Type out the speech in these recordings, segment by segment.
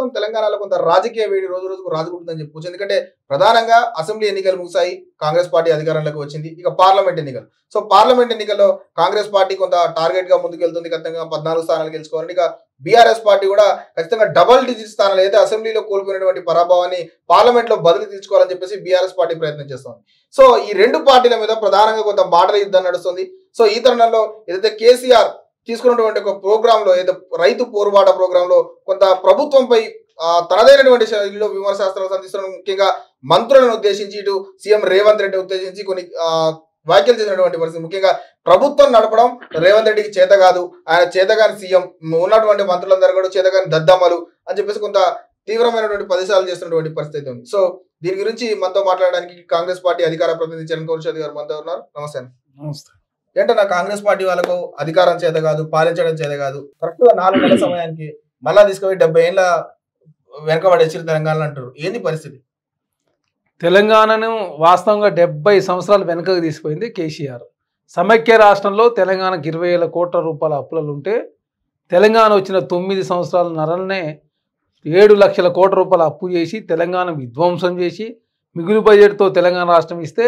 ప్రస్తుతం తెలంగాణలో కొంత రాజకీయ వేడి రోజు రోజుకు రాజుకుంటుందని చెప్పుకోవచ్చు. ఎందుకంటే ప్రధానంగా అసెంబ్లీ ఎన్నికలు ముగిసాయి, కాంగ్రెస్ పార్టీ అధికారంలోకి వచ్చింది. ఇక పార్లమెంట్ ఎన్నికలు. సో పార్లమెంట్ ఎన్నికల్లో కాంగ్రెస్ పార్టీ కొంత టార్గెట్ గా ముందుకెళ్తుంది. ఖచ్చితంగా 14 స్థానాలు గెలుచుకోవాలని. ఇక బీఆర్ఎస్ పార్టీ కూడా ఖచ్చితంగా డబల్ డిజిట్ స్థానాలు అయితే అసెంబ్లీలో కోల్పోయినటువంటి పరాభవాన్ని పార్లమెంట్ లో బదిలీ తీర్చుకోవాలని చెప్పేసి బీఆర్ఎస్ పార్టీ ప్రయత్నం చేస్తోంది. సో ఈ రెండు పార్టీల మీద ప్రధానంగా కొంత మాటల యుద్ధం నడుస్తుంది. సో ఈ తరుణంలో ఏదైతే కేసీఆర్ తీసుకున్నటువంటి ఒక ప్రోగ్రామ్ లో, ఏదో రైతు పోరుబాట ప్రోగ్రామ్ లో కొంత ప్రభుత్వంపై తనదైనటువంటి శైలిలో విమర్శాస్త్రాలు సంధిస్తున్న, ముఖ్యంగా మంత్రులను ఉద్దేశించి ఇటు సీఎం రేవంత్ రెడ్డి ఉద్దేశించి కొన్ని వ్యాఖ్యలు చేసినటువంటి పరిస్థితి. ముఖ్యంగా ప్రభుత్వం నడపడం రేవంత్ రెడ్డికి చేత కాదు, ఆయన చేతగాని సీఎం, ఉన్నటువంటి మంత్రులందరూ కూడా చేతగాని దద్దమ్మలు అని చెప్పేసి కొంత తీవ్రమైనటువంటి పదిసార్లు చేస్తున్నటువంటి పరిస్థితి ఉంది. సో దీని గురించి మనతో మాట్లాడడానికి కాంగ్రెస్ పార్టీ అధికార ప్రతినిధి చరణ్ కౌశల్ గారు మనతో ఉన్నారు. నమస్తే. నమస్తే. ఏంటన్నా, కాంగ్రెస్ పార్టీ వాళ్ళకు అధికారం చేత కాదు, పాలించడం చేత కాదు, కరెక్ట్ గా 4 నెలల సమయానికి మళ్ళా తీసుకుపోయి 70 ఏళ్ళ వెనకబడేసి తెలంగాణ అంటారు. ఏంది పరిస్థితి? తెలంగాణను వాస్తవంగా 70 సంవత్సరాలు వెనుకకు తీసిపోయింది కేసీఆర్. సమైక్య రాష్ట్రంలో తెలంగాణకు 20,000 కోట్ల రూపాయల అప్పులు ఉంటే, తెలంగాణ వచ్చిన 9 సంవత్సరాల నరలనే 7 లక్షల కోట్ల రూపాయల అప్పు చేసి తెలంగాణ విధ్వంసం చేసి మిగులు బడ్జెట్తో తెలంగాణ రాష్ట్రం ఇస్తే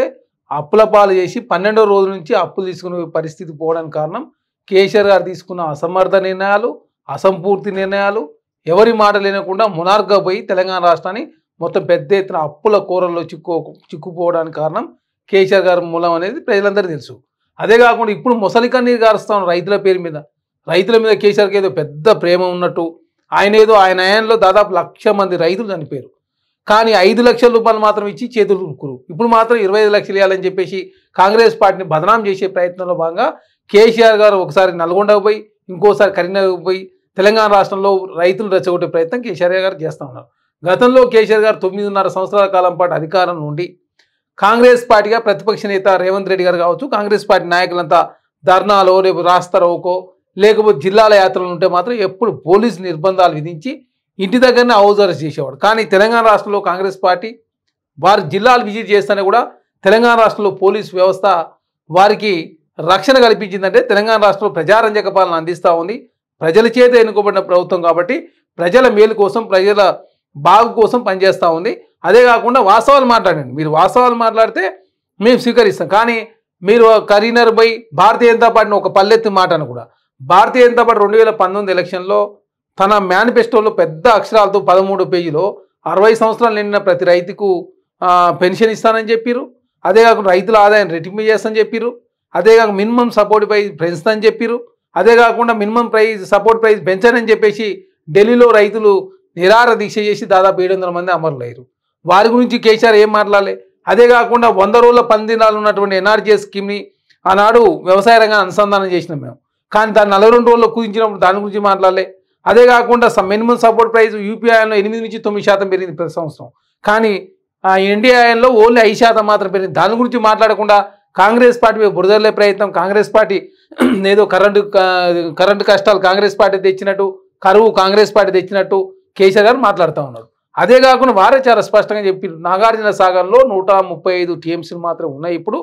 అప్పుల పాలు చేసి 12వ రోజు నుంచి అప్పులు తీసుకునే పరిస్థితి పోవడానికి కారణం కేసీఆర్ గారు తీసుకున్న అసమర్థ నిర్ణయాలు, అసంపూర్తి నిర్ణయాలు, ఎవరి మాట లేనకుండా మునార్గా పోయి తెలంగాణ రాష్ట్రాన్ని మొత్తం పెద్ద ఎత్తున అప్పుల కూరల్లో చిక్కుపోవడానికి కారణం కేసీఆర్ గారి మూలం అనేది ప్రజలందరికీ తెలుసు. అదే కాకుండా ఇప్పుడు మొసలి కన్నీరు గారుస్తాం రైతుల పేరు మీద. రైతుల మీద కేసీఆర్కి ఏదో పెద్ద ప్రేమ ఉన్నట్టు, ఆయన హయాంలో దాదాపు 1,00,000 మంది రైతులు చనిపోయారు. కానీ 5 లక్షల రూపాయలు మాత్రం ఇచ్చి చేతులు ఊరుకురు. ఇప్పుడు మాత్రం 25 లక్షలు ఇవ్వాలని చెప్పేసి కాంగ్రెస్ పార్టీని బదనాం చేసే ప్రయత్నంలో భాగంగా కేసీఆర్ గారు ఒకసారి నల్గొండకు పోయి, ఇంకోసారి కరీంనగర్కు పోయి తెలంగాణ రాష్ట్రంలో రైతులు రెచ్చగొట్టే ప్రయత్నం కేసీఆర్ గారు చేస్తూ ఉన్నారు. గతంలో కేసీఆర్ గారు 9.5 సంవత్సరాల కాలం పాటు అధికారం నుండి కాంగ్రెస్ పార్టీగా ప్రతిపక్ష నేత రేవంత్ రెడ్డి గారు కావచ్చు, కాంగ్రెస్ పార్టీ నాయకులంతా ధర్నాలో, రేపు రాస్తారోకో, లేకపోతే జిల్లాల యాత్రలు ఉంటే మాత్రం ఎప్పుడు పోలీసు నిర్బంధాలు విధించి ఇంటి దగ్గరనే హౌస్ అరెస్ట్ చేసేవాడు. కానీ తెలంగాణ రాష్ట్రంలో కాంగ్రెస్ పార్టీ వారి జిల్లాలు విజిట్ చేస్తేనే కూడా తెలంగాణ రాష్ట్రంలో పోలీసు వ్యవస్థ వారికి రక్షణ కల్పించిందంటే తెలంగాణ రాష్ట్రంలో ప్రజారంజక పాలన అందిస్తూ ఉంది. ప్రజల చేత ఎన్నుకోబడిన ప్రభుత్వం కాబట్టి ప్రజల మేలు కోసం, ప్రజల బాగు కోసం పనిచేస్తూ ఉంది. అదే కాకుండా వాస్తవాలు మాట్లాడండి. మీరు వాస్తవాలు మాట్లాడితే మేము స్వీకరిస్తాం. కానీ మీరు కరీంనగర్ పోయి భారతీయ జనతా పార్టీని ఒక పల్లెత్తి మాటను కూడా, భారతీయ జనతా పార్టీ 2019 ఎలక్షన్లో తన మేనిఫెస్టోలో పెద్ద అక్షరాలతో 13 పేజీలో 60 సంవత్సరాలు నిండిన ప్రతి రైతుకు పెన్షన్ ఇస్తానని చెప్పారు. అదే కాకుండా రైతుల ఆదాయం రెట్టింపు చేస్తానని చెప్పారు. అదే కాక మినిమం సపోర్ట్ ప్రైస్ పెంచుతానని చెప్పారు. అదే కాకుండా మినిమం ప్రైస్ సపోర్ట్ ప్రైస్ పెంచనని చెప్పేసి ఢిల్లీలో రైతులు నిరాహార దీక్ష చేసి దాదాపు 700 మంది అమరులయ్యారు. వారి గురించి కేసీఆర్ ఏం మాట్లాడలే. అదే కాకుండా 100 రోజుల 10 దినాలు ఉన్నటువంటి ఎన్ఆర్జీఎస్ స్కీమ్ని ఆనాడు వ్యవసాయ రంగాన్ని అనుసంధానం చేసినాం మేము. కానీ దాన్ని 42 రోజుల్లో కుదించినప్పుడు దాని గురించి మాట్లాడలే. అదే కాకుండా మినిమం సపోర్ట్ ప్రైస్ యూపీఐలో 8 నుంచి 9% పెరిగింది ప్రతి సంవత్సరం. కానీ ఎన్డీఐలో ఓన్లీ 5% మాత్రం పెరిగింది. దాని గురించి మాట్లాడకుండా కాంగ్రెస్ పార్టీ బురదలే ప్రయత్నం, కాంగ్రెస్ పార్టీ ఏదో కరెంటు కష్టాలు కాంగ్రెస్ పార్టీ తెచ్చినట్టు, కరువు కాంగ్రెస్ పార్టీ తెచ్చినట్టు కేసీఆర్ గారు మాట్లాడుతూ ఉన్నారు. అదే కాకుండా వారే చాలా స్పష్టంగా చెప్పారు, నాగార్జున సాగర్లో 135 టీఎంసీలు మాత్రం ఉన్నాయి. ఇప్పుడు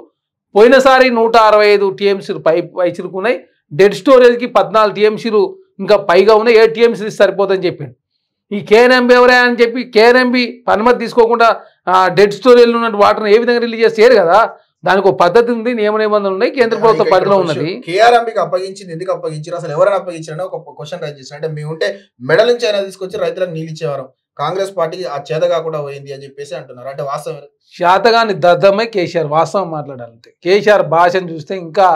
పోయినసారి 165 టీఎంసీలు పైచిలుకున్నాయి. డెడ్ స్టోరేజ్కి 14 టీఎంసీలు ఇంకా పైగా ఉన్నాయి. 7 టీఎంసీలు సరిపోతుందని చెప్పిండు. ఈ కేఎన్ఎంబి ఎవరే అని చెప్పి కేఎన్ఎంబి అనుమతి తీసుకోకుండా డెడ్ స్టోరేజ్లో ఉన్న వాటర్ని ఏ విధంగా రిలీజ్ చేయరు కదా. దానికి ఒక పద్ధతి ఉంది, నియమ నిబంధనలు ఉన్నాయి, కేంద్ర ప్రభుత్వ పరిధిలో ఉన్నది. కేఆర్ఎంబికి అప్పగించింది, ఎందుకు అప్పగించారు, అసలు ఎవరైనా అప్పగించారని ఒక క్వశ్చన్ రైజ్ చేశారు. అంటే మేము ఉంటే మెడల్ నుంచి అయినా తీసుకొచ్చి రైతులకు నీళ్ళు ఇచ్చేవారు, కాంగ్రెస్ పార్టీ ఆ చేత కాకుండా పోయింది అని చెప్పేసి అంటున్నారు. అంటే వాస్తవం శాతగాని దద్దమే కేసీఆర్. వాస్తవం మాట్లాడాలంటే కేసీఆర్ భాషను చూస్తే ఇంకా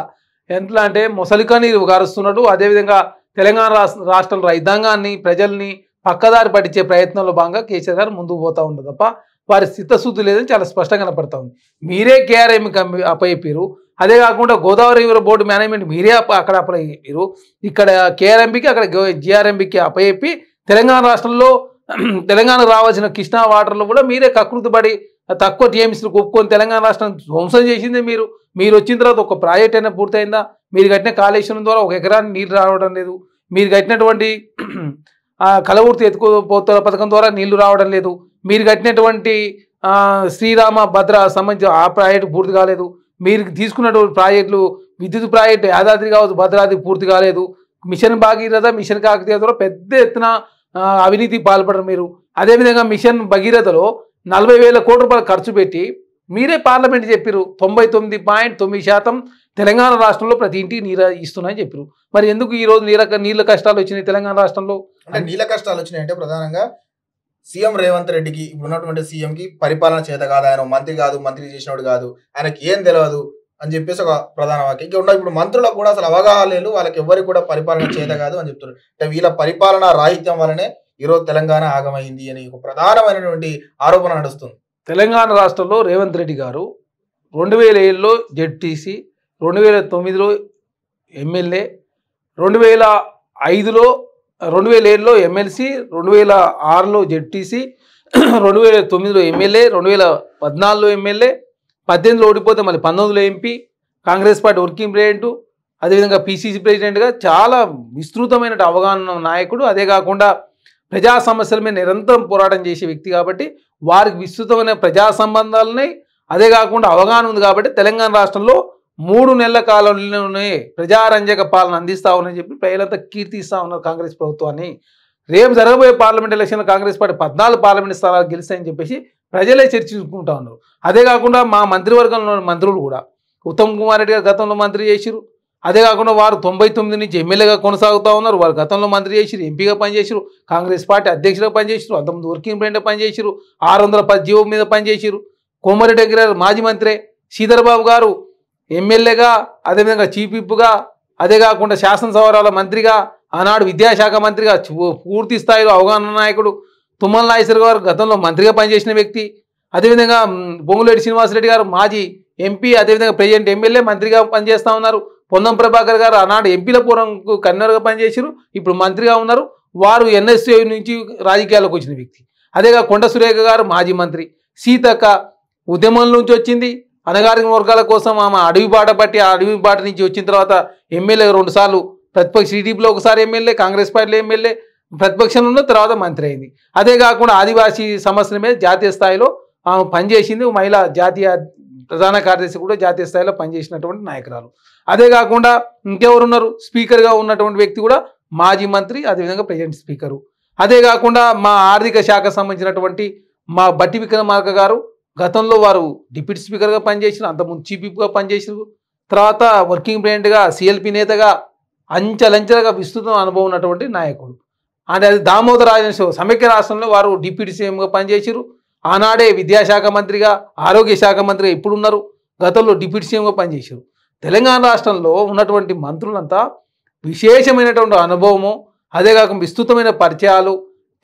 ఎట్లా అంటే మొసలికని గారుస్తున్నాడు. అదేవిధంగా తెలంగాణ రాష్ట్రంలో రైతాంగాన్ని, ప్రజల్ని పక్కదారి పట్టించే ప్రయత్నంలో భాగంగా కేసీఆర్ గారు ముందుకు పోతూ ఉండదు తప్ప వారి స్థితశుద్ధి లేదని చాలా స్పష్టంగా కనపడతా ఉంది. మీరే కేఆర్ఎంకి అప్పయ్యారు. అదే కాకుండా గోదావరి రివర్ బోర్డు మేనేజ్మెంట్ మీరే అక్కడ అప్లై అయ్యారు. ఇక్కడ కేఆర్ఎంబికి, అక్కడ జిఆర్ఎంబికి అప్పయ్యి తెలంగాణ రాష్ట్రంలో తెలంగాణకు రావాల్సిన కృష్ణా వాటర్లో కూడా మీరే కకృతిపడి తక్కువ టీఎంసీలు ఒప్పుకొని తెలంగాణ రాష్ట్రం ధ్వంసం చేసిందే మీరు. మీరు వచ్చిన తర్వాత ఒక ప్రాజెక్ట్ అయినా పూర్తయిందా? మీరు కట్టిన కాళేశ్వరం ద్వారా 1 ఎకరానికి నీరు రావడం లేదు. మీరు కట్టినటువంటి కలవూర్తి ఎత్తుకుపోతున్న పథకం ద్వారా నీళ్లు రావడం లేదు. మీరు కట్టినటువంటి శ్రీరామ భద్ర సంబంధించిన ఆ ప్రాజెక్టు పూర్తి కాలేదు. మీరు తీసుకున్నటువంటి ప్రాజెక్టులు విద్యుత్ ప్రాజెక్టు యాదాద్రి కావచ్చు, భద్రాద్రి పూర్తి కాలేదు. మిషన్ భాగీరథ, మిషన్ కాకతీయ ద్వారా పెద్ద ఎత్తున అవినీతి పాల్పడరు మీరు. అదేవిధంగా మిషన్ భగీరథలో 40,000 కోట్ల రూపాయలు ఖర్చు పెట్టి మీరే పార్లమెంట్ చెప్పారు 99.9% తెలంగాణ రాష్ట్రంలో ప్రతి ఇంటికి నీరు ఇస్తున్నాయని చెప్పారు. మరి ఎందుకు ఈరోజు నీళ్ళ కష్టాలు వచ్చినాయి తెలంగాణ రాష్ట్రంలో? అంటే నీళ్ళ కష్టాలు వచ్చినాయంటే ప్రధానంగా సీఎం రేవంత్ రెడ్డికి, ఇప్పుడు ఉన్నటువంటి సీఎంకి పరిపాలన చేత కాదు, ఆయన మంత్రి కాదు, మంత్రి చేసినోడు కాదు, ఆయనకి ఏం తెలియదు అని చెప్పేసి ఒక ప్రధాన వాక్యం. ఇంకా ఉన్న ఇప్పుడు మంత్రులకు కూడా అసలు అవగాహన లేదు, వాళ్ళకి ఎవరికి కూడా పరిపాలన చేత కాదు అని చెప్తున్నారు. అంటే వీళ్ళ పరిపాలన రాహిత్యం వల్లనే ఈరోజు తెలంగాణ ఆగమైంది అని ఒక ప్రధానమైనటువంటి ఆరోపణ నడుస్తుంది. తెలంగాణ రాష్ట్రంలో రేవంత్ రెడ్డి గారు 2007లో జెడ్టీసీ, 2009లో ఎమ్మెల్యే, 2007లో ఎమ్మెల్సీ, 2006లో జెడ్టీసీ, 2009లో ఎమ్మెల్యే, 2014లో ఎమ్మెల్యే, 18లో ఓడిపోతే మళ్ళీ 19లో MP, Congress party working president, అదేవిధంగా పిసిసి ప్రెసిడెంట్గా చాలా విస్తృతమైన అవగాహన నాయకుడు. అదే కాకుండా ప్రజా సమస్యల మీద నిరంతరం పోరాటం చేసే వ్యక్తి కాబట్టి వారికి విస్తృతమైన ప్రజా సంబంధాలున్నాయి. అదే కాకుండా అవగాహన ఉంది కాబట్టి తెలంగాణ రాష్ట్రంలో 3 నెలల కాలంలోనే ప్రజారంజక పాలన అందిస్తా ఉన్నాయని చెప్పి ప్రజలంతా కీర్తిస్తూ ఉన్నారు కాంగ్రెస్ ప్రభుత్వాన్ని. రేపు జరగబోయే పార్లమెంట్ ఎలక్షన్లో కాంగ్రెస్ పార్టీ 14 పార్లమెంట్ స్థానాలు గెలుస్తాయని చెప్పేసి ప్రజలే చర్చించుకుంటా ఉన్నారు. అదే కాకుండా మా మంత్రివర్గంలో మంత్రులు కూడా ఉత్తమ్ కుమార్ రెడ్డి గారు గతంలో మంత్రి చేసిరు. అదే కాకుండా వారు 99 నుంచి ఎమ్మెల్యేగా కొనసాగుతూ ఉన్నారు. వారు గతంలో మంత్రి చేసిరు, ఎంపీగా పనిచేసారు, కాంగ్రెస్ పార్టీ అధ్యక్షుడిగా పనిచేసారు, అంతకుముందు వర్కింగ్ ప్రెసిడెంట్గా పనిచేసారు, 610 జీవో మీద పనిచేసారు. కోమరెడ్డి గారు మాజీ మంత్రే, శ్రీధర్బాబు గారు ఎమ్మెల్యేగా, అదేవిధంగా చీఫ్ విప్గా, అదే కాకుండా శాసనసభల మంత్రిగా, ఆనాడు విద్యాశాఖ మంత్రిగా పూర్తి స్థాయిలో అవగాహన నాయకుడు. తుమ్మల నాగేశ్వర గారు గతంలో మంత్రిగా పనిచేసిన వ్యక్తి. అదేవిధంగా పొంగులేటి శ్రీనివాసరెడ్డి గారు మాజీ ఎంపీ, అదేవిధంగా ప్రెసిడెంట్ ఎమ్మెల్యే, మంత్రిగా పనిచేస్తూ ఉన్నారు. పొన్నం ప్రభాకర్ గారు ఆనాడు ఎంపీల పూర్వంకు కన్వీనర్గా పనిచేసారు, ఇప్పుడు మంత్రిగా ఉన్నారు. వారు ఎన్ఎస్యూ నుంచి రాజకీయాల్లోకి వచ్చిన వ్యక్తి. అదేగా కొండ సురేఖ గారు మాజీ మంత్రి. సీతక్క ఉద్యమం నుంచి వచ్చింది, అణగారిన వర్గాల కోసం ఆమె అడవి బాట పట్టి ఆ అడవి బాట నుంచి వచ్చిన తర్వాత ఎమ్మెల్యే 2 సార్లు, ప్రతిపక్ష టీడీపీలో ఒకసారి ఎమ్మెల్యే, కాంగ్రెస్ పార్టీలో ఎమ్మెల్యే, ప్రతిపక్షంలో ఉన్న తర్వాత మంత్రి అయింది. అదే కాకుండా ఆదివాసీ సమస్యల మీద జాతీయ స్థాయిలో ఆమె పనిచేసింది. మహిళా జాతీయ ప్రధాన కార్యదర్శి కూడా జాతీయ స్థాయిలో పనిచేసినటువంటి నాయకురాలు. అదే కాకుండా ఇంకెవరున్నారు, స్పీకర్గా ఉన్నటువంటి వ్యక్తి కూడా మాజీ మంత్రి, అదేవిధంగా ప్రెసిడెంట్ స్పీకరు. అదే కాకుండా మా ఆర్థిక శాఖకు సంబంధించినటువంటి మా బట్టి విక్రమార్క గారు గతంలో వారు డిప్యూటీ స్పీకర్గా పనిచేసిన, అంతకుముందు చీఫ్ విప్గా పనిచేసారు, తర్వాత వర్కింగ్ ప్రెసిడెంట్గా, సిఎల్పి నేతగా, అంచెలంచెలుగా విస్తృత అనుభవం ఉన్నటువంటి నాయకుడు. అంటే అది దామోదర రాజేశ్వర సమైక్య రాష్ట్రంలో వారు డిప్యూటీ సీఎంగా పనిచేసారు. ఆనాడే విద్యాశాఖ మంత్రిగా, ఆరోగ్య శాఖ మంత్రిగా ఇప్పుడున్నారు, గతంలో డిప్యూటీ సీఎంగా పనిచేశారు. తెలంగాణ రాష్ట్రంలో ఉన్నటువంటి మంత్రులంతా విశేషమైనటువంటి అనుభవము, అదే కాకుండా విస్తృతమైన పరిచయాలు,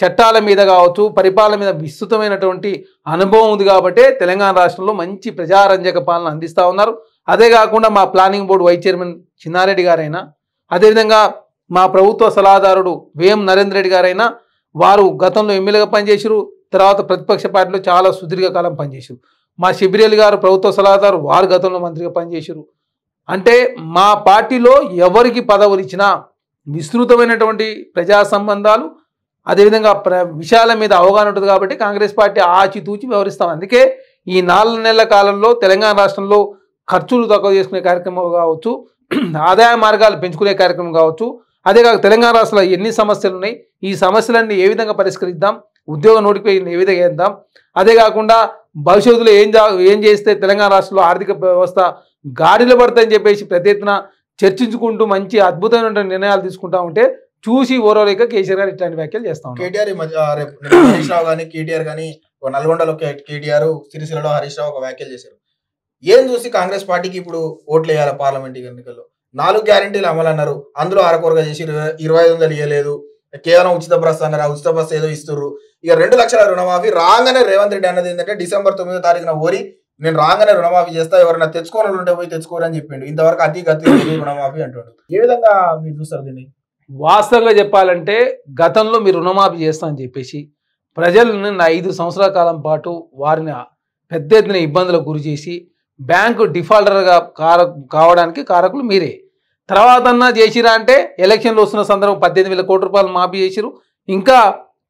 చట్టాల మీద కావచ్చు, పరిపాలన మీద విస్తృతమైనటువంటి అనుభవం ఉంది కాబట్టి తెలంగాణ రాష్ట్రంలో మంచి ప్రజారంజక పాలన అందిస్తూ ఉన్నారు. అదే కాకుండా మా planning board vice chairman Chinnareddy గారైనా, అదేవిధంగా మా ప్రభుత్వ సలహాదారుడు వేం నరేంద్ర రెడ్డి గారైనా వారు గతంలో ఎమ్మెల్యేగా పనిచేసారు, తర్వాత ప్రతిపక్ష పార్టీలో చాలా సుదీర్ఘకాలం పనిచేశారు. మా శబిరేల్ గారు ప్రభుత్వ సలహాదారు, వారు గతంలో మంత్రిగా పనిచేశారు. అంటే మా పార్టీలో ఎవరికి పదవులు ఇచ్చినా విస్తృతమైనటువంటి ప్రజా సంబంధాలు, అదేవిధంగా విషయాల మీద అవగాహన ఉంటుంది కాబట్టి కాంగ్రెస్ పార్టీ ఆచితూచి వ్యవహరిస్తాం. అందుకే ఈ 4 నెలల కాలంలో తెలంగాణ రాష్ట్రంలో ఖర్చులు తక్కువ చేసుకునే కార్యక్రమం కావచ్చు, ఆదాయ మార్గాలు పెంచుకునే కార్యక్రమం కావచ్చు, అదే కాక తెలంగాణ రాష్ట్రంలో ఎన్ని సమస్యలు ఉన్నాయి, ఈ సమస్యలన్నీ ఏ విధంగా పరిష్కరిద్దాం, ఉద్యోగ నోటిఫికేషన్ ఏ విధంగా చేద్దాం, అదే కాకుండా భవిష్యత్తులో ఏం చేస్తే తెలంగాణ రాష్ట్రంలో ఆర్థిక వ్యవస్థ గాడిలో పడతాయని చెప్పేసి ప్రతి ఎత్తున చర్చించుకుంటూ మంచి అద్భుతమైన నిర్ణయాలు తీసుకుంటా ఉంటే చూసి ఓరలేక కేసీఆర్ గారు ఇట్లాంటి వ్యాఖ్యలు చేస్తా ఉంటారు. కేటీఆర్ హరీష్ రావు కానీ కేటీఆర్ కానీ నల్గొండలో కేటీఆర్, సిరిసిల్లలో హరీష్ రావు ఒక వ్యాఖ్యలు చేశారు. ఏం చూసి కాంగ్రెస్ పార్టీకి ఇప్పుడు ఓట్లు వేయాలి పార్లమెంట్ ఎన్నికల్లో? 4 గ్యారెంటీలు అమలు అన్నారు, అందులో అరకొరగా చేసి 25,000 ఇవ్వలేదు, కేవలం ఉచిత బస్సు అన్నారు, ఆ ఉచిత బస్సు ఏదో ఇస్తున్నారు. ఇక 2 లక్షల రుణమాఫీ రాగానే రేవంత్ రెడ్డి అన్నది ఏంటంటే డిసెంబర్ 9వ తారీఖున ఓరి నేను రాగానే రుణమాఫీ చేస్తా, ఎవరైనా తెచ్చుకోని ఉంటే పోయి తెచ్చుకోరు అని చెప్పిండు. ఇంతవరకు అతి గతి రుణమాఫీ అంటాడు. ఏ విధంగా మీరు చూస్తారు దీన్ని? వాస్తవంగా చెప్పాలంటే గతంలో మీరు రుణమాఫీ చేస్తా అని చెప్పేసి ప్రజలను 5 సంవత్సరాల కాలం పాటు వారిని పెద్ద ఎత్తున ఇబ్బందులకు గురి చేసి బ్యాంకు డిఫాల్టర్గా కావడానికి కారకులు మీరే. తర్వాత చేసిరా అంటే ఎలక్షన్లు వస్తున్న సందర్భం 18,000 కోట్ల రూపాయలు మాఫీ చేసిరు, ఇంకా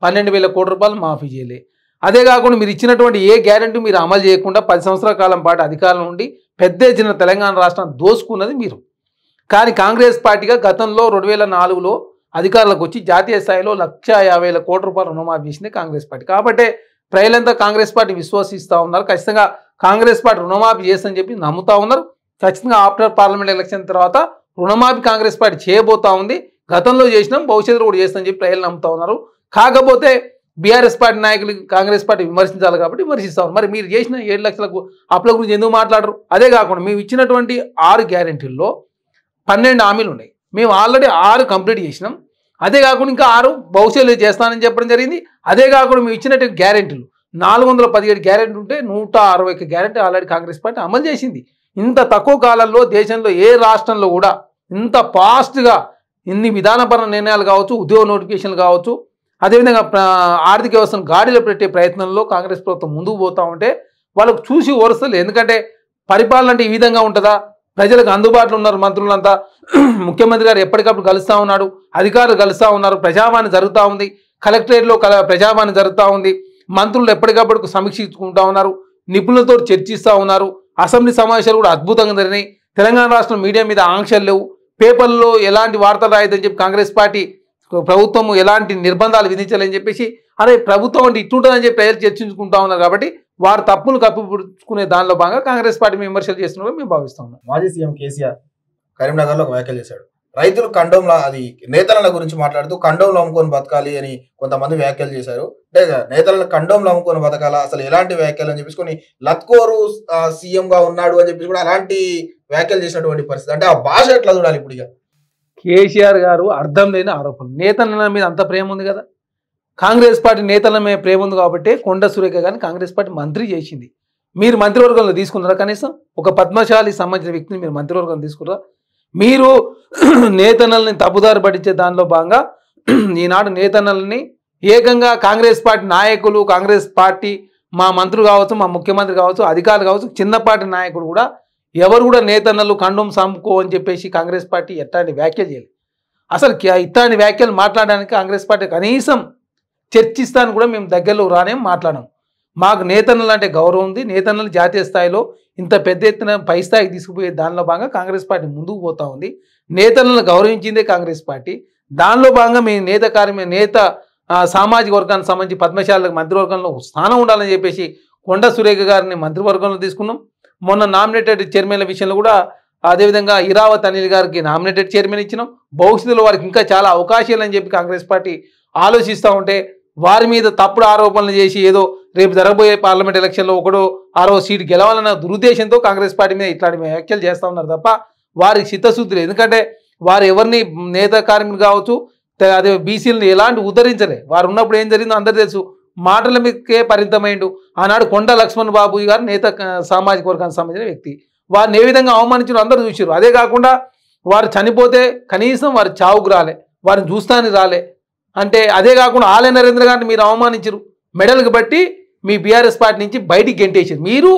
12,000 కోట్ల రూపాయలు మాఫీ చేయలే. అదే కాకుండా మీరు ఇచ్చినటువంటి ఏ గ్యారెంటీ మీరు అమలు చేయకుండా 10 సంవత్సరాల కాలం పాటు అధికారం నుండి పెద్ద ఎత్తున తెలంగాణ రాష్ట్రాన్ని దోసుకున్నది మీరు. కానీ కాంగ్రెస్ పార్టీగా గతంలో 2004లో అధికారులకు వచ్చి జాతీయ స్థాయిలో 1,50,000 కోట్ల రూపాయలు రుణమాఫీ చేసింది కాంగ్రెస్ పార్టీ. కాబట్టి ప్రజలంతా కాంగ్రెస్ పార్టీ విశ్వసిస్తూ ఉన్నారు. ఖచ్చితంగా కాంగ్రెస్ పార్టీ రుణమాఫీ చేస్తుందని చెప్పి నమ్ముతా ఉన్నారు. ఖచ్చితంగా ఆఫ్టర్ పార్లమెంట్ ఎలక్షన్ తర్వాత రుణమాఫీ కాంగ్రెస్ పార్టీ చేయబోతా ఉంది. గతంలో చేసినాం, భవిష్యత్తులో కూడా చేస్తామని చెప్పి ప్రజలు నమ్ముతా ఉన్నారు. కాకపోతే బీఆర్ఎస్ పార్టీ నాయకులు కాంగ్రెస్ పార్టీ విమర్శించాలి కాబట్టి విమర్శిస్తా ఉన్నారు. మరి మీరు చేసిన 7 లక్షల అప్పుల గురించి ఎందుకు మాట్లాడరు? అదే కాకుండా మేము ఇచ్చినటువంటి 6 గ్యారెంటీల్లో 12 హామీలు ఉన్నాయి. మేము ఆల్రెడీ 6 కంప్లీట్ చేసినాం. అదే కాకుండా ఇంకా 6 భవిష్యత్తులో చేస్తానని చెప్పడం జరిగింది. అదే కాకుండా మేము ఇచ్చినటువంటి గ్యారెంటీలు 417 గ్యారెంటీ ఉంటే 161 గ్యారెంటీ ఆల్రెడీ కాంగ్రెస్ పార్టీ అమలు చేసింది. ఇంత తక్కువ కాలంలో దేశంలో ఏ రాష్ట్రంలో కూడా ఇంత ఫాస్ట్గా ఇన్ని విధానపరమైన నిర్ణయాలు కావచ్చు, ఉద్యోగ నోటిఫికేషన్లు కావచ్చు, అదేవిధంగా ఆర్థిక వ్యవస్థను గాడిలో పెట్టే ప్రయత్నంలో కాంగ్రెస్ ప్రభుత్వం ముందుకు పోతూ ఉంటే వాళ్ళకు చూసి ఓరుస్తలేదు. ఎందుకంటే పరిపాలన అంటే ఈ విధంగా ఉంటుందా? ప్రజలకు అందుబాటులో ఉన్నారు మంత్రులంతా, ముఖ్యమంత్రి గారు ఎప్పటికప్పుడు కలుస్తూ ఉన్నాడు, అధికారులు కలుస్తూ ఉన్నారు, ప్రజావాణి జరుగుతూ ఉంది, కలెక్టరేట్లో ప్రజావాణి జరుగుతూ ఉంది, మంత్రులు ఎప్పటికప్పుడు సమీక్షించుకుంటూ ఉన్నారు, నిపుణులతో చర్చిస్తూ ఉన్నారు. అసెంబ్లీ సమావేశాలు కూడా అద్భుతంగా జరిగినాయి. తెలంగాణ రాష్ట్రం మీడియా మీద ఆంక్షలు లేవు, పేపర్లో ఎలాంటి వార్తలు రాయదని చెప్పి కాంగ్రెస్ పార్టీ ప్రభుత్వం ఎలాంటి నిర్బంధాలు విధించాలని చెప్పేసి అరే ప్రభుత్వం అంటే ఇట్టుంటుందని చెప్పి ప్రజలు చర్చించుకుంటా ఉన్నారు. కాబట్టి వారు తప్పులు కప్పిపుచ్చుకునే దానిలో భాగంగా కాంగ్రెస్ పార్టీ విమర్శలు చేస్తున్నారు మేము భావిస్తా ఉన్నాం. మాజీ సీఎం కేసీఆర్ కరీంనగర్లో ఒక వ్యాఖ్యలు చేశాడు. రైతులు కండోంలా అది నేతల గురించి మాట్లాడుతూ కండోంలు అమ్ముకొని బతకాలి అని కొంతమంది వ్యాఖ్యలు చేశారు. అంటే నేతలను కండోంలు అమ్ముకొని బతకాలా, అసలు ఎలాంటి వ్యాఖ్యలు అని చెప్పేసి కొన్ని లత్కోరు సీఎం గా ఉన్నాడు అని చెప్పేసి కూడా అలాంటి వ్యాఖ్యలు చేసినటువంటి పరిస్థితి. అంటే ఆ భాష ఎట్లా చూడాలి ఇప్పుడు? ఇక కేసీఆర్ గారు అర్థం లేని ఆరోపణలు. నేతల మీద అంత ప్రేమ ఉంది కదా, కాంగ్రెస్ పార్టీ నేతల మీద ప్రేమ ఉంది కాబట్టి కొండ సురేఖ గారిని కాంగ్రెస్ పార్టీ మంత్రి చేసింది. మీరు మంత్రివర్గంలో తీసుకున్నారా? కనీసం ఒక పద్మశాలి సంబంధించిన వ్యక్తిని మీరు మంత్రివర్గంలో తీసుకున్నారా? మీరు నేతనల్ని తప్పుదారి పట్టించే దానిలో భాగంగా ఈనాడు నేతనల్ని ఏకంగా కాంగ్రెస్ పార్టీ నాయకులు, కాంగ్రెస్ పార్టీ మా మంత్రులు కావచ్చు, మా ముఖ్యమంత్రి కావచ్చు, అధికారులు కావచ్చు, చిన్నపాటి నాయకుడు కూడా ఎవరు కూడా నేతన్నలు కండోం సాముకో అని చెప్పేసి కాంగ్రెస్ పార్టీ ఎట్లాంటి వ్యాఖ్యలు చేయాలి? అసలు ఇట్లాంటి వ్యాఖ్యలు మాట్లాడడానికి కాంగ్రెస్ పార్టీ కనీసం చర్చిస్తాను కూడా మేము దగ్గరలో రానేం మాట్లాడాం. మాకు నేతన్నలు అంటే గౌరవం ఉంది. నేతన్నలు జాతీయ స్థాయిలో ఇంత పెద్ద ఎత్తున పై స్థాయికి తీసుకుపోయే దానిలో భాగంగా కాంగ్రెస్ పార్టీ ముందుకు పోతా ఉంది. నేతలను గౌరవించిందే కాంగ్రెస్ పార్టీ. దానిలో భాగంగా మేము నేత సామాజిక వర్గానికి సంబంధించి పద్మశాలకు మంత్రివర్గంలో స్థానం ఉండాలని చెప్పేసి కొండ సురేఖ గారిని మంత్రివర్గంలో తీసుకున్నాం. మొన్న నామినేటెడ్ చైర్మన్ల విషయంలో కూడా అదేవిధంగా ఇరావత్ అనిల్ గారికి నామినేటెడ్ చైర్మన్ ఇచ్చినాం. భవిష్యత్తులో వారికి ఇంకా చాలా అవకాశాలు అని చెప్పి కాంగ్రెస్ పార్టీ ఆలోచిస్తూ ఉంటే వారి మీద తప్పుడు ఆరోపణలు చేసి ఏదో రేపు జరగబోయే పార్లమెంట్ ఎలక్షన్లో 1/6 సీటు గెలవాలన్న దురుద్దేశంతో కాంగ్రెస్ పార్టీ మీద ఇట్లాంటి వ్యాఖ్యలు చేస్తూ ఉన్నారు తప్ప వారికి చిత్తశుద్ధి లేదు. ఎందుకంటే వారు ఎవరిని నేత కార్మికులు కావచ్చు, అదే బీసీలను ఎలాంటి ఉద్ధరించలే. వారు ఉన్నప్పుడు ఏం జరిగిందో అందరూ తెలుసు. మాటల మీదకే పరిమితమైండు. ఆనాడు కొండ లక్ష్మణ్ బాబు గారు నేత సామాజిక వర్గానికి సంబంధించిన వ్యక్తి. వారిని ఏ విధంగా అవమానించారో అందరూ చూసారు. అదే కాకుండా వారు చనిపోతే కనీసం వారు చావుకు రాలే, వారిని చూస్తానికి రాలే. అంటే అదే కాకుండా ఆలయ నరేంద్ర గారిని మీరు అవమానించరు, మెడల్కి బట్టి మీ బీఆర్ఎస్ పార్టీ నుంచి బయటికి గెంటేసారు. మీరు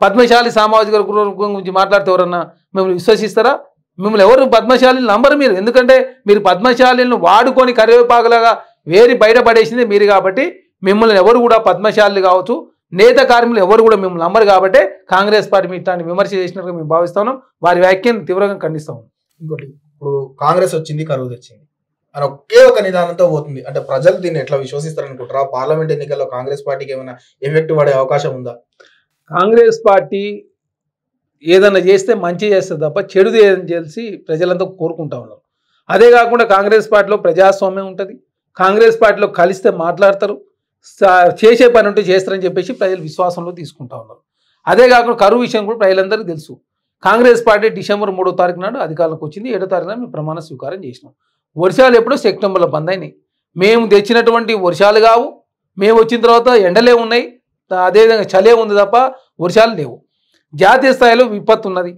పద్మశాలి సామాజిక వర్గం గురించి మాట్లాడితే ఎవరన్నా మిమ్మల్ని విశ్వసిస్తారా? మిమ్మల్ని ఎవరు పద్మశాలిని నంబరు మీరు. ఎందుకంటే మీరు పద్మశాలిని వాడుకొని కరివేపాకులాగా వేరి బయటపడేసింది మీరు. కాబట్టి మిమ్మల్ని ఎవరు కూడా పద్మశాలి కావచ్చు, నేత కార్మికులు ఎవరు కూడా మిమ్మల్ని నమ్మరు. కాబట్టి కాంగ్రెస్ పార్టీ ఇట్లాంటి విమర్శ చేసినట్టుగా మేము భావిస్తున్నాం. వారి వ్యాఖ్యను తీవ్రంగా ఖండిస్తాం. ఇంకోటి, ఇప్పుడు కాంగ్రెస్ వచ్చింది, కరువు తెచ్చింది అని ఒకే ఒక నిదానంతో పోతుంది. అంటే ప్రజలు దీన్ని ఎట్లా విశ్వసిస్తారనుకుంటారా? పార్లమెంట్ ఎన్నికల్లో కాంగ్రెస్ పార్టీకి ఏమైనా ఎఫెక్ట్ పడే అవకాశం ఉందా? కాంగ్రెస్ పార్టీ ఏదన్నా చేస్తే మంచి చేస్తుంది తప్ప చెడుది ఏదని తెలిసి ప్రజలంతా కోరుకుంటా ఉన్నారు. అదే కాకుండా కాంగ్రెస్ పార్టీలో ప్రజాస్వామ్యం ఉంటుంది. కాంగ్రెస్ పార్టీలో కలిస్తే మాట్లాడతారు, చేసే పని ఉంటే చేస్తారని చెప్పేసి ప్రజలు విశ్వాసంలో తీసుకుంటా ఉన్నారు. అదే కాకుండా కరువు విషయం కూడా ప్రజలందరికీ తెలుసు. కాంగ్రెస్ పార్టీ డిసెంబర్ 3వ తారీఖు నాడు అధికారంలోకి వచ్చింది. 7వ తారీఖున మేము ప్రమాణ స్వీకారం చేసినాం. వర్షాలు ఎప్పుడో సెప్టెంబర్లో బంద్ అయినాయి. మేము తెచ్చినటువంటి వర్షాలు కావు. మేము వచ్చిన తర్వాత ఎండలే ఉన్నాయి, అదేవిధంగా చలే ఉంది తప్ప వర్షాలు లేవు. జాతీయ స్థాయిలో విపత్తు ఉన్నది.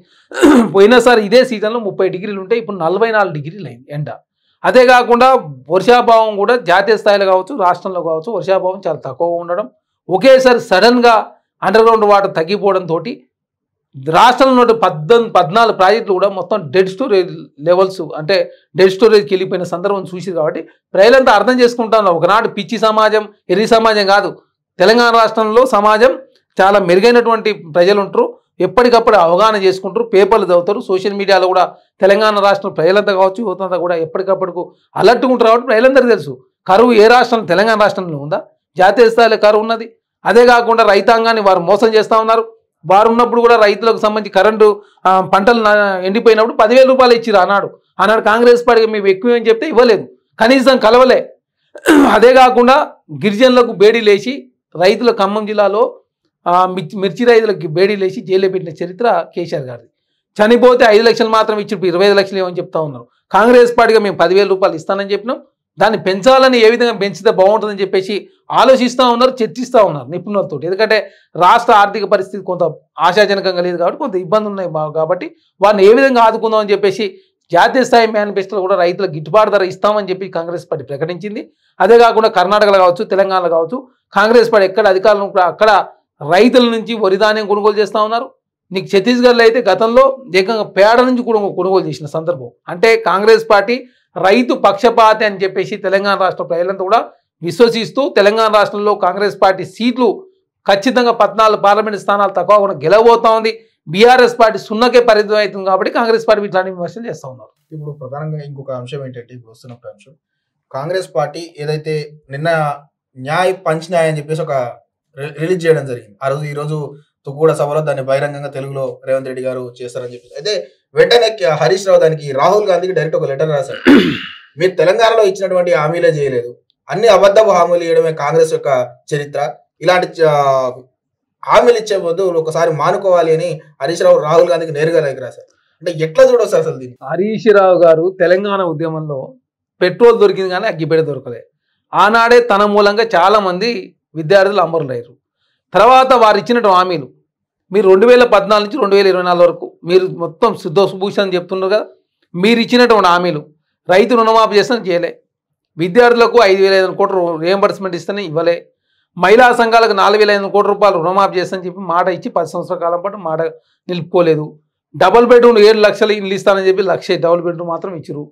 పోయినసారి ఇదే సీజన్లో 30 డిగ్రీలు ఉంటే ఇప్పుడు 44 డిగ్రీలు అయింది ఎండ. అదే కాకుండా వర్షాభావం కూడా జాతీయ స్థాయిలో కావచ్చు, రాష్ట్రంలో కావచ్చు, వర్షాభావం చాలా తక్కువగా ఉండడం, ఒకేసారి సడన్గా అండర్ గ్రౌండ్ వాటర్ తగ్గిపోవడంతో రాష్ట్రంలో 14 ప్రాజెక్టులు కూడా మొత్తం డెడ్ స్టోరేజ్ లెవెల్స్, అంటే డెడ్ స్టోరేజ్కి వెళ్ళిపోయిన సందర్భం చూసి కాబట్టి ప్రజలంతా అర్థం చేసుకుంటాను. ఒకనాడు పిచ్చి సమాజం, ఎర్రి సమాజం కాదు. తెలంగాణ రాష్ట్రంలో సమాజం చాలా మెరుగైనటువంటి ప్రజలు ఉంటారు. ఎప్పటికప్పుడు అవగాహన చేసుకుంటారు, పేపర్లు చదువుతారు, సోషల్ మీడియాలో కూడా తెలంగాణ రాష్ట్రం ప్రజలంతా కావచ్చు, యువతంతా కూడా ఎప్పటికప్పుడు అలర్ట్గా ఉంటారు కాబట్టి ప్రజలందరికీ తెలుసు కరువు ఏ రాష్ట్రం, తెలంగాణ రాష్ట్రంలో ఉందా, జాతీయ స్థాయిలో కరువు ఉన్నది. అదే కాకుండా రైతాంగాన్ని వారు మోసం చేస్తూ ఉన్నారు. వారు ఉన్నప్పుడు కూడా రైతులకు సంబంధించి కరెంటు పంటలు ఎండిపోయినప్పుడు 10,000 రూపాయలు ఇచ్చిరు ఆనాడు కాంగ్రెస్ పార్టీకి మేము ఎక్కువ అని చెప్తే ఇవ్వలేదు, కనీసం కలవలే. అదే కాకుండా గిరిజనులకు బేడీ లేచి రైతుల ఖమ్మం జిల్లాలో మిర్చి రైతులకు బేడీ లేచి జైల్లో పెట్టిన చరిత్ర కేసీఆర్ గారిది. చనిపోతే 5 లక్షలు మాత్రం ఇచ్చి 25 లక్షలు ఏమని చెప్తా ఉన్నారు. కాంగ్రెస్ పార్టీగా మేము 10,000 రూపాయలు ఇస్తానని చెప్పినాం, దాన్ని పెంచాలని ఏ విధంగా పెంచితే బాగుంటుందని చెప్పేసి ఆలోచిస్తూ ఉన్నారు, చర్చిస్తూ ఉన్నారు నిపుణులతో. ఎందుకంటే రాష్ట్ర ఆర్థిక పరిస్థితి కొంత ఆశాజనకంగా లేదు కాబట్టి కొంత ఇబ్బందులు ఉన్నాయి కాబట్టి వారిని ఏ విధంగా ఆదుకుందాం అని చెప్పేసి జాతీయ స్థాయి మేనిఫెస్టోలో కూడా రైతులకు గిట్టుబాటు ధర ఇస్తామని చెప్పి కాంగ్రెస్ పార్టీ ప్రకటించింది. అదే కాకుండా కర్ణాటకలో కావచ్చు, తెలంగాణలో కావచ్చు, కాంగ్రెస్ పార్టీ ఎక్కడ అధికారులు అక్కడ రైతుల నుంచి వరి ధాన్యం కొనుగోలు చేస్తూ ఉన్నారు. నీకు ఛత్తీస్గఢ్లో అయితే గతంలో ఏకంగా పేడ నుంచి కూడా కొనుగోలు చేసిన సందర్భం. అంటే కాంగ్రెస్ పార్టీ రైతు పక్షపాతి అని చెప్పేసి తెలంగాణ రాష్ట్ర ప్రజలంతా కూడా విశ్వసిస్తూ తెలంగాణ రాష్ట్రంలో కాంగ్రెస్ పార్టీ సీట్లు ఖచ్చితంగా 14 పార్లమెంట్ స్థానాలు తక్కువ కూడా గెలవబోతా ఉంది. బీఆర్ఎస్ పార్టీ 0కే పరిమితం అవుతుంది కాబట్టి కాంగ్రెస్ పార్టీ ఇట్లాంటి విమర్శలు చేస్తూ ఉన్నారు. ఇప్పుడు ప్రధానంగా ఇంకొక అంశం ఏంటంటే, ఇప్పుడు వస్తున్న అంశం కాంగ్రెస్ పార్టీ ఏదైతే నిన్న పంచ్ న్యాయ్ అని చెప్పేసి ఒక రిలీజ్ చేయడం జరిగింది. ఈ రోజు తుక్కుగూడ సభలో దాన్ని బహిరంగంగా తెలుగులో రేవంత్ రెడ్డి గారు చేస్తారని చెప్పేసి అయితే వెంటనే హరీష్ రావు దానికి రాహుల్ గాంధీకి డైరెక్ట్ ఒక లెటర్ రాశారు. మీరు తెలంగాణలో ఇచ్చినటువంటి హామీలే చేయలేదు, అన్ని అబద్ధపు హామీలు ఇవ్వడమే కాంగ్రెస్ యొక్క చరిత్ర, ఇలాంటి హామీలు ఇచ్చే ముందు ఒకసారి మానుకోవాలి అని హరీష్ రావు రాహుల్ గాంధీకి నేరుగా లేఖ రాశారు. అంటే ఎట్లా చూడవచ్చు అసలు దీన్ని? హరీష్ రావు గారు తెలంగాణ ఉద్యమంలో పెట్రోల్ దొరికింది కానీ అగ్గిపెట్ట దొరకలే. ఆనాడే తన మూలంగా చాలా మంది విద్యార్థులు అమరులయ్యారు. తర్వాత వారు ఇచ్చినటువంటి హామీలు మీరు 2014 నుంచి 2024 వరకు మీరు మొత్తం శుద్ధభూషణ్ అని చెప్తున్నారు కదా, మీరు ఇచ్చినటువంటి హామీలు రైతు రుణమాఫీ చేస్తాను చేయలే, విద్యార్థులకు 5,500 కోట్ల రియంబర్స్మెంట్ ఇస్తేనే ఇవ్వలే, మహిళా సంఘాలకు 4,500 కోట్ల రూపాయలు రుణమాఫీ చేస్తానని చెప్పి మాట ఇచ్చి 10 సంవత్సరాల కాలం పాటు మాట నిలుపుకోలేదు. డబుల్ బెడ్రూమ్ 7 లక్షలు ఇల్లు ఇస్తానని చెప్పి 1,00,000 డబుల్ బెడ్రూమ్ మాత్రం ఇచ్చారు.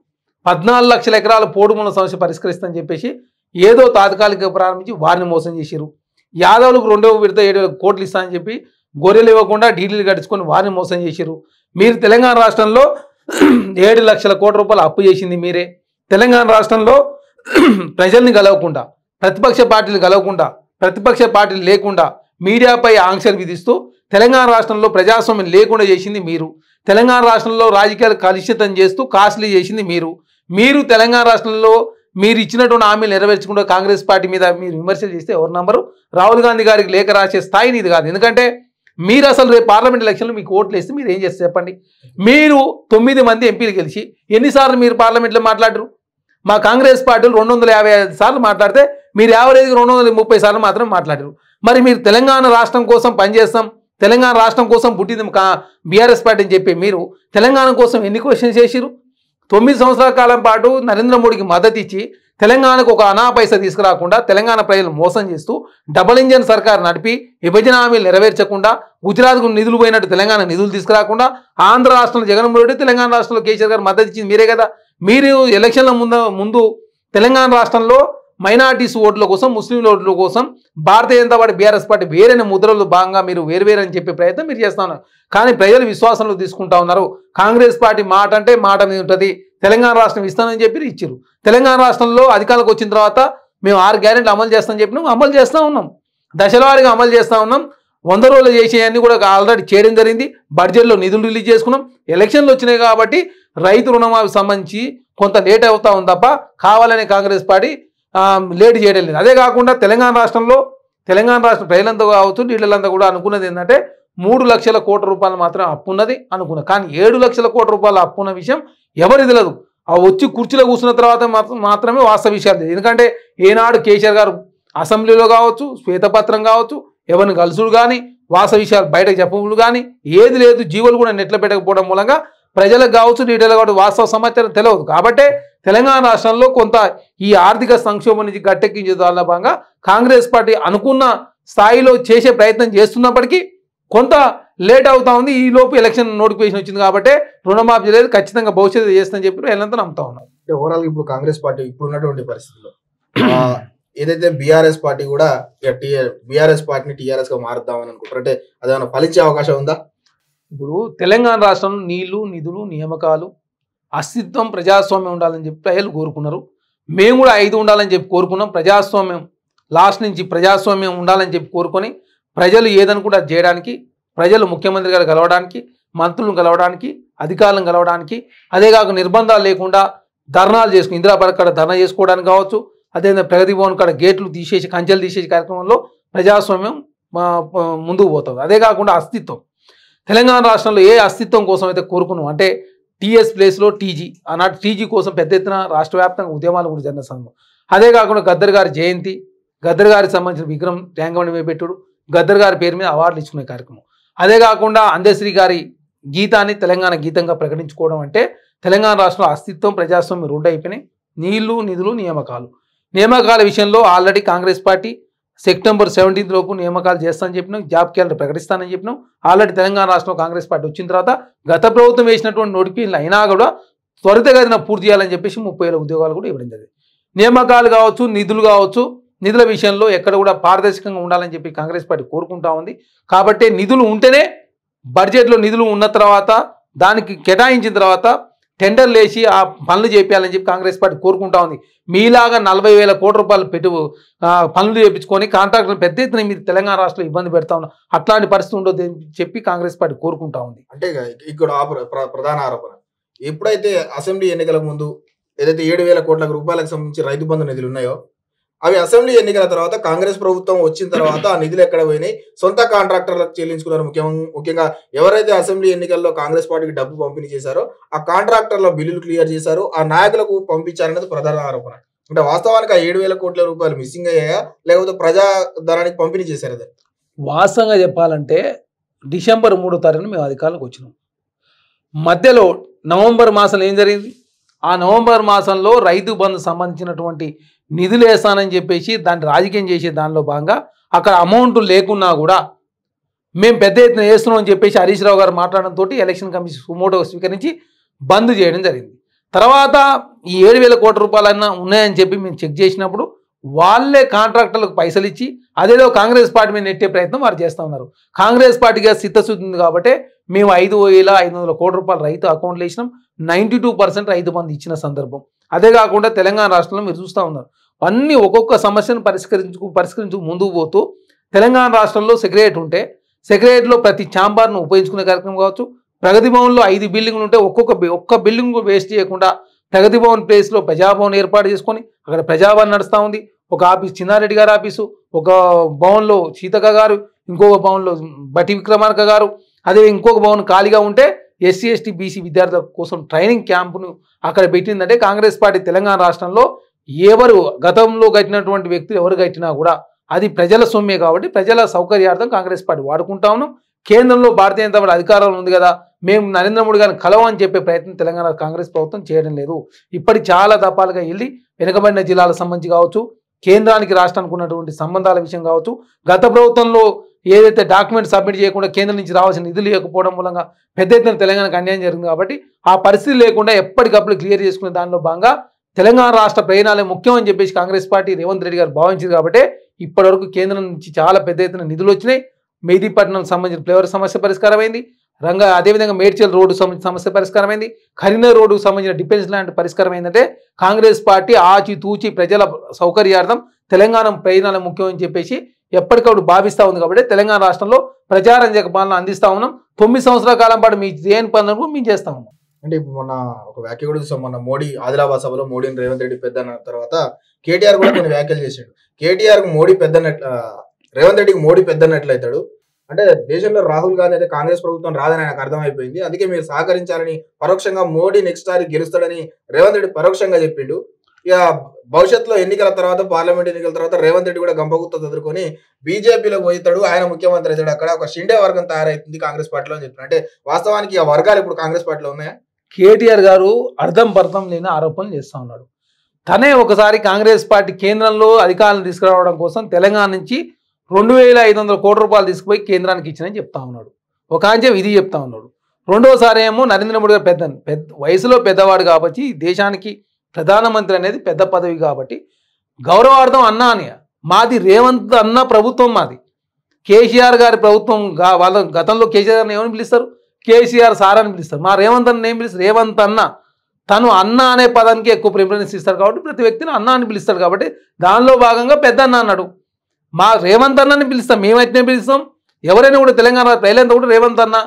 14 లక్షల ఎకరాల పోడుమూల సమస్య పరిష్కరిస్తానని చెప్పేసి ఏదో తాత్కాలిక ప్రారంభించి వారిని మోసం చేశారు. యాదవులకు 2వ విడత 7,000 కోట్లు ఇస్తానని చెప్పి గొర్రెలు ఇవ్వకుండా డీడీలు కట్టించుకొని వారిని మోసం చేశారు. మీరు తెలంగాణ రాష్ట్రంలో 7 లక్షల కోట్ల రూపాయలు అప్పు చేసింది మీరే. తెలంగాణ రాష్ట్రంలో ప్రజల్ని గెలవకుండా, ప్రతిపక్ష పార్టీలు గెలవకుండా, ప్రతిపక్ష పార్టీలు లేకుండా మీడియాపై ఆంక్షలు విధిస్తూ తెలంగాణ రాష్ట్రంలో ప్రజాస్వామ్యం లేకుండా చేసింది మీరు. తెలంగాణ రాష్ట్రంలో రాజకీయాలు కలుషితం చేస్తూ కాస్ట్లీ చేసింది మీరు. మీరు తెలంగాణ రాష్ట్రంలో మీరు ఇచ్చినటువంటి హామీలు నెరవేర్చకుండా కాంగ్రెస్ పార్టీ మీద మీరు విమర్శలు చేస్తే ఎవరు నంబరు? రాహుల్ గాంధీ గారికి లేఖ రాసే స్థాయి ఇది కాదు. ఎందుకంటే మీరు అసలు రేపు పార్లమెంట్ ఎలక్షన్లో మీకు ఓట్లు వేస్తే మీరు ఏం చేస్తే చెప్పండి. మీరు 9 మంది ఎంపీలు గెలిచి ఎన్నిసార్లు మీరు పార్లమెంట్లో మాట్లాడరు? మా కాంగ్రెస్ పార్టీలు 255 సార్లు మాట్లాడితే మీరు యావరేజ్గా 230 సార్లు మాత్రమే మాట్లాడారు. మరి మీరు తెలంగాణ రాష్ట్రం కోసం పనిచేస్తాం, తెలంగాణ రాష్ట్రం కోసం పుట్టింది బీఆర్ఎస్ పార్టీ అని చెప్పి మీరు తెలంగాణ కోసం ఎన్ని క్వశ్చన్స్ చేసిరు? 9 సంవత్సరాల కాలం పాటు నరేంద్ర మోడీకి మద్దతు ఇచ్చి తెలంగాణకు ఒక అనా పైసా తీసుకురాకుండా తెలంగాణ ప్రజలు మోసం చేస్తూ డబుల్ ఇంజన్ సర్కార్ నడిపి విభజన హామీలు నెరవేర్చకుండా గుజరాత్కు నిధులు పోయినట్టు తెలంగాణ నిధులు తీసుకురాకుండా ఆంధ్ర రాష్ట్రంలో జగన్మోహన్ రెడ్డి, తెలంగాణ రాష్ట్రంలో కేసీఆర్ గారు మద్దతు ఇచ్చింది మీరే కదా. మీరు ఎలక్షన్ల ముందు తెలంగాణ రాష్ట్రంలో మైనార్టీస్ ఓట్ల కోసం, ముస్లింల ఓట్ల కోసం Bharatiya Janata party BRS party వేరైన ముద్రలో భాగంగా మీరు వేరు అని చెప్పే ప్రయత్నం మీరు చేస్తా ఉన్నారు. కానీ ప్రజలు విశ్వాసంలో తీసుకుంటా ఉన్నారు. కాంగ్రెస్ పార్టీ మాట అంటే మాట మీద ఉంటుంది. తెలంగాణ రాష్ట్రం ఇస్తానని చెప్పి ఇచ్చారు. తెలంగాణ రాష్ట్రంలో అధికారులకు వచ్చిన తర్వాత మేము 6 గ్యారెంటీలు అమలు చేస్తామని చెప్పినాం, అమలు చేస్తూ ఉన్నాం, దశలవారీగా అమలు చేస్తూ ఉన్నాం. 100 రోజులు చేసేవన్నీ కూడా ఆల్రెడీ చేయడం జరిగింది. బడ్జెట్లో నిధులు రిలీజ్ చేసుకున్నాం. ఎలక్షన్లు వచ్చినాయి కాబట్టి రైతు రుణమాఫీ సంబంధించి కొంత లేట్ అవుతా ఉంది తప్ప కావాలనే కాంగ్రెస్ పార్టీ లేట్ చేయడం లేదు. అదే కాకుండా తెలంగాణ రాష్ట్ర ప్రజలంతా కావచ్చు, వీళ్ళంతా కూడా అనుకున్నది ఏంటంటే 3 లక్షల కోట్ల రూపాయలు మాత్రం అప్పు ఉన్నది అనుకున్నా. కానీ 7 లక్షల కోట్ల రూపాయల అప్పు ఉన్న విషయం ఎవరు తెలియదు. ఆ వచ్చి కుర్చీలో కూర్చున్న తర్వాత మాత్రమే వాస్తవ విషయాలు తెలియదు. ఎందుకంటే ఏనాడు కేసీఆర్ గారు అసెంబ్లీలో కావచ్చు, శ్వేతపత్రం కావచ్చు, ఎవరిని కలుసుడు కానీ, వాస్తవ విషయాలు బయటకు చెప్పడం కానీ ఏది లేదు. జీవోలు కూడా నెట్లో పెట్టకపోవడం మూలంగా ప్రజలకు కావచ్చు, డీటెయిల్ కావచ్చు, వాస్తవ సమాచారం తెలియదు. కాబట్టి తెలంగాణ రాష్ట్రంలో కొంత ఈ ఆర్థిక సంక్షోభం నుంచి గట్టెక్కించే దానిలో భాగంగా కాంగ్రెస్ పార్టీ అనుకున్న స్థాయిలో చేసే ప్రయత్నం చేస్తున్నప్పటికీ కొంత లేట్ అవుతా ఉంది. ఈ లోపు ఎలక్షన్ నోటిఫికేషన్ వచ్చింది కాబట్టి రుణమాఫీ లేదు, ఖచ్చితంగా భవిష్యత్తు చేస్తుందని చెప్పి వీళ్ళంతా నమ్ముతా ఉన్నారు. ఓవరాల్ ఇప్పుడు కాంగ్రెస్ పార్టీ ఇప్పుడు ఉన్నటువంటి పరిస్థితుల్లో ఏదైతే బీఆర్ఎస్ పార్టీ కూడా బీఆర్ఎస్ పార్టీని టీఆర్ఎస్ గా మారుద్దామని అనుకుంటారు, అంటే అదేమైనా ఫలించే అవకాశం ఉందా? ఇప్పుడు తెలంగాణ రాష్ట్రంలో నీళ్లు, నిధులు, నియామకాలు, అస్తిత్వం, ప్రజాస్వామ్యం ఉండాలని చెప్పి ప్రజలు కోరుకున్నారు. మేము కూడా 5 ఉండాలని చెప్పి కోరుకున్నాం. ప్రజాస్వామ్యం లాస్ట్ నుంచి ప్రజాస్వామ్యం ఉండాలని చెప్పి కోరుకొని ప్రజలు ఏదనుకుంటే అది చేయడానికి, ప్రజలు ముఖ్యమంత్రి గారు కలవడానికి, మంత్రులను కలవడానికి, అధికారులను కలవడానికి, అదే కాక నిర్బంధాలు లేకుండా ధర్నాలు చేసుకుని ఇందిరా పార్క్ కాడ ధర్నా చేసుకోవడానికి కావచ్చు, అదేవిధంగా ప్రగతి భవన్ కాడ గేట్లు తీసేసి కంచెలు తీసేసి కార్యక్రమంలో ప్రజాస్వామ్యం ముందుకు పోతుంది. అదే కాకుండా అస్తిత్వం, తెలంగాణ రాష్ట్రంలో ఏ అస్తిత్వం కోసం అయితే కోరుకున్నాం అంటే టీఎస్ ప్లేస్లో టీజీ, ఆనాటి టీజీ కోసం పెద్ద ఎత్తున రాష్ట్ర వ్యాప్తంగా ఉద్యమాలు కూడా జరిగిన సందర్భం. అదే కాకుండా గద్దర్ గారి జయంతి, గద్దర్ గారికి సంబంధించిన విగ్రహం ట్యాంక్ పెట్టుడు, గద్దర్ గారి పేరు మీద అవార్డులు ఇచ్చుకునే కార్యక్రమం. అదే కాకుండా అందశ్రీ గారి గీతాన్ని తెలంగాణ గీతంగా ప్రకటించుకోవడం అంటే తెలంగాణ రాష్ట్రంలో అస్తిత్వం, ప్రజాస్వామ్యం రెండు అయిపోయినాయి. నీళ్లు, నిధులు, నియామకాల విషయంలో ఆల్రెడీ కాంగ్రెస్ పార్టీ సెప్టెంబర్ 17 లోపు నియామకాలు చేస్తానని చెప్పినాం, జాబ్ క్యాలెండర్ ప్రకటిస్తానని చెప్పినాం. ఆల్రెడీ తెలంగాణ రాష్ట్రంలో కాంగ్రెస్ పార్టీ వచ్చిన తర్వాత గత ప్రభుత్వం వేసినటువంటి నోటిఫికేషన్లు అయినా కూడా త్వరితగతిన పూర్తి చేయాలని చెప్పేసి 30,000 ఉద్యోగాలు కూడా ఇవ్వడం జరిగింది. నియామకాలు కావచ్చు, నిధులు కావచ్చు, నిధుల విషయంలో ఎక్కడ కూడా పారదర్శకంగా ఉండాలని చెప్పి కాంగ్రెస్ పార్టీ కోరుకుంటా ఉంది. కాబట్టి నిధులు ఉంటేనే, బడ్జెట్లో నిధులు ఉన్న తర్వాత దానికి కేటాయించిన తర్వాత టెండర్లు వేసి ఆ పనులు చేయాలని చెప్పి కాంగ్రెస్ పార్టీ కోరుకుంటా ఉంది. మీలాగా 40,000 కోట్ల రూపాయలు పనులు చేయించుకొని కాంట్రాక్టర్లు పెద్ద ఎత్తున మీరు తెలంగాణ రాష్ట్రంలో ఇబ్బంది పెడతా ఉన్నా, అట్లాంటి పరిస్థితి ఉండదు అని చెప్పి కాంగ్రెస్ పార్టీ కోరుకుంటా ఉంది. అంటే ఇక్కడ ప్రధాన ఆరోపణ, ఎప్పుడైతే అసెంబ్లీ ఎన్నికల ముందు ఏదైతే 7,000 కోట్ల రూపాయలకు సంబంధించి రైతు బంధు నిధులు ఉన్నాయో అవి అసెంబ్లీ ఎన్నికల తర్వాత కాంగ్రెస్ ప్రభుత్వం వచ్చిన తర్వాత ఆ నిధులు ఎక్కడ పోయినాయి, సొంత కాంట్రాక్టర్లకు చెల్లించుకున్నారు. ముఖ్యంగా ఎవరైతే అసెంబ్లీ ఎన్నికల్లో కాంగ్రెస్ పార్టీకి డబ్బు పంపిణీ చేశారో ఆ కాంట్రాక్టర్ల బిల్లులు క్లియర్ చేశారు, ఆ నాయకులకు పంపించారనేది ప్రధాన ఆరోపణ. అంటే వాస్తవానికి ఆ 7,000 కోట్ల రూపాయలు మిస్సింగ్ అయ్యాయా, లేకపోతే ప్రజాధనానికి పంపిణీ చేశారు? అదే వాస్తవంగా చెప్పాలంటే డిసెంబర్ 3వ తారీఖున మేము అధికారులకు వచ్చినాం. మధ్యలో నవంబర్ మాసంలో ఏం జరిగింది, ఆ నవంబర్ మాసంలో రైతు బంధు సంబంధించినటువంటి నిధులు వేస్తానని చెప్పేసి దాన్ని రాజకీయం చేసే దానిలో భాగంగా అక్కడ అమౌంట్ లేకున్నా కూడా మేము పెద్ద ఎత్తున వేస్తున్నాం అని చెప్పేసి హరీష్ రావు గారు మాట్లాడడంతో ఎలక్షన్ కమిషన్ సుమోటో స్వీకరించి బంద్ చేయడం జరిగింది. తర్వాత ఈ 7,000 కోట్ల రూపాయలన్నా ఉన్నాయని చెప్పి మేము చెక్ చేసినప్పుడు వాళ్ళే కాంట్రాక్టర్లకు పైసలు ఇచ్చి అదేదో కాంగ్రెస్ పార్టీ మీద నెట్టే ప్రయత్నం వారు చేస్తూ ఉన్నారు. కాంగ్రెస్ పార్టీగా చిత్తశుద్ధి ఉంది కాబట్టి మేము 5,500 కోట్ల రూపాయలు రైతు అకౌంట్లో వేసినాం. 92% రైతు బంధు ఇచ్చిన సందర్భం. అదే కాకుండా తెలంగాణ రాష్ట్రంలో మీరు చూస్తూ ఉన్నారు అన్నీ ఒక్కొక్క సమస్యను పరిష్కరించు ముందుకు పోతూ తెలంగాణ రాష్ట్రంలో సెక్రటరీ ఉంటే సెక్రటరీలో ప్రతి ఛాంబర్ను ఉపయోగించుకునే కార్యక్రమం కావచ్చు. ప్రగతి భవన్లో 5 బిల్డింగ్లు ఉంటే ఒక్క బిల్డింగ్ వేస్ట్ చేయకుండా ప్రగతి భవన్ ప్లేస్లో ప్రజాభవన్ ఏర్పాటు చేసుకొని అక్కడ ప్రజాభవన్ నడుస్తూ ఉంది. ఒక ఆఫీస్ చిన్నారెడ్డి గారి ఆఫీసు, ఒక భవన్లో సీతక్క గారు, ఇంకొక భవన్లో బట్టి విక్రమార్క గారు, అదే ఇంకొక భవన్ ఖాళీగా ఉంటే ఎస్సీ ఎస్టీ బీసీ విద్యార్థుల కోసం ట్రైనింగ్ క్యాంపును అక్కడ పెట్టిందంటే కాంగ్రెస్ పార్టీ తెలంగాణ రాష్ట్రంలో ఎవరు గతంలో కట్టినటువంటి వ్యక్తులు ఎవరు కట్టినా కూడా అది ప్రజల సొమ్మే కాబట్టి ప్రజల సౌకర్యార్థం కాంగ్రెస్ పార్టీ వాడుకుంటా ఉన్నాం. కేంద్రంలో భారతీయ జనతా పార్టీ అధికారంలో ఉంది కదా, మేము నరేంద్ర మోడీ గారిని కలవని చెప్పే ప్రయత్నం తెలంగాణ కాంగ్రెస్ ప్రభుత్వం చేయడం లేదు. ఇప్పటికి చాలా దఫాలుగా వెళ్ళి వెనుకబడిన జిల్లాలకు సంబంధించి కావచ్చు, కేంద్రానికి రాష్ట్రానికి ఉన్నటువంటి సంబంధాల విషయం కావచ్చు, గత ప్రభుత్వంలో ఏదైతే డాక్యుమెంట్ సబ్మిట్ చేయకుండా కేంద్రం నుంచి రావాల్సిన నిధులు లేకపోవడం మూలంగా పెద్ద ఎత్తున తెలంగాణకు అన్యాయం జరిగింది. కాబట్టి ఆ పరిస్థితి లేకుండా ఎప్పటికప్పుడు క్లియర్ చేసుకునే దానిలో భాగంగా తెలంగాణ రాష్ట్ర ప్రయోజనాలే ముఖ్యం అని చెప్పేసి కాంగ్రెస్ పార్టీ రేవంత్ రెడ్డి గారు భావించింది. కాబట్టి ఇప్పటివరకు కేంద్రం నుంచి చాలా పెద్ద ఎత్తున నిధులు వచ్చినాయి. మెహదీపట్నం సంబంధించిన ఫ్లేవర్ సమస్య పరిష్కారమైంది. అదేవిధంగా మేడ్చల్ రోడ్డు సంబంధించిన సమస్య పరిష్కారమైంది. కరీంనగర్ రోడ్డుకు సంబంధించిన డిఫెన్స్ ల్యాండ్ పరిష్కారం ఏంటంటే కాంగ్రెస్ పార్టీ ఆచి తూచి ప్రజల సౌకర్యార్థం తెలంగాణ ప్రయోజనాలు ముఖ్యం అని చెప్పేసి ఎప్పటికప్పుడు భావిస్తూ ఉంది. కాబట్టి తెలంగాణ రాష్ట్రంలో ప్రజారంజక పాలన అందిస్తూ ఉన్నాం. 9 సంవత్సరాల కాలం పాటు మీ చేయని పనులను మేము చేస్తా ఉన్నాం. అంటే ఇప్పుడు మొన్న ఒక వ్యాఖ్య కూడా చూసాం, మొన్న మోడీ ఆదిలాబాద్ సభలో మోడీని రేవంత్ రెడ్డి పెద్ద అన్న తర్వాత కేటీఆర్ కూడా కొన్ని వ్యాఖ్యలు చేశాడు. కేటీఆర్ కు మోడీ రేవంత్ రెడ్డికి మోడీ పెద్ద అన్నట్లయితాడు అంటే దేశంలో రాహుల్ గాంధీ అయితే కాంగ్రెస్ ప్రభుత్వం రాదని ఆయనకు అర్థమైపోయింది, అందుకే మీరు సహకరించాలని పరోక్షంగా మోడీ నెక్స్ట్ సారి గెలుస్తాడని రేవంత్ రెడ్డి పరోక్షంగా చెప్పిండు. ఇక భవిష్యత్తులో ఎన్నికల తర్వాత పార్లమెంట్ ఎన్నికల తర్వాత రేవంత్ రెడ్డి కూడా గంపగుత్త చదువుకొని బీజేపీలో పోతాడు, ఆయన ముఖ్యమంత్రి అవుతాడు, అక్కడ ఒక షిండే వర్గం తయారైతుంది కాంగ్రెస్ పార్టీలో అని చెప్తున్నారు. అంటే వాస్తవానికి ఆ వర్గాలు ఇప్పుడు కాంగ్రెస్ పార్టీలో ఉన్నాయా? కేటీఆర్ గారు అర్థం పర్థం లేని ఆరోపణలు చేస్తూ ఉన్నాడు. తనే ఒకసారి కాంగ్రెస్ పార్టీ కేంద్రంలో అధికారులను తీసుకురావడం కోసం తెలంగాణ నుంచి 2,500 కోట్ల రూపాయలు తీసుకుపోయి కేంద్రానికి ఇచ్చినని చెప్తా ఉన్నాడు. ఒక అంచెం ఇది చెప్తా ఉన్నాడు. రెండోసారి ఏమో నరేంద్ర మోడీ గారు పెద్ద వయసులో పెద్దవాడు కాబట్టి దేశానికి ప్రధానమంత్రి అనేది పెద్ద పదవి కాబట్టి గౌరవార్థం అన్నా అని మాది రేవంత్ అన్న ప్రభుత్వం, మాది కేసీఆర్ గారి ప్రభుత్వం. వాళ్ళ గతంలో కేసీఆర్ గారిని ఏమని పిలుస్తారు? కేసీఆర్ సార్ అని పిలుస్తారు. మా రేవంత్ అన్న ఏం పిలుస్తారు? రేవంత్ అన్న. తను అన్న అనే పదానికి ఎక్కువ ప్రిఫరెన్స్ ఇస్తాడు కాబట్టి ప్రతి వ్యక్తిని అన్న అని పిలుస్తాడు కాబట్టి దానిలో భాగంగా పెద్ద అన్న అన్నాడు. మా రేవంత్ అన్నని పిలుస్తాం, మేమైతే పిలుస్తాం. ఎవరైనా కూడా తెలంగాణ ప్రజలంతా కూడా రేవంత్ అన్న.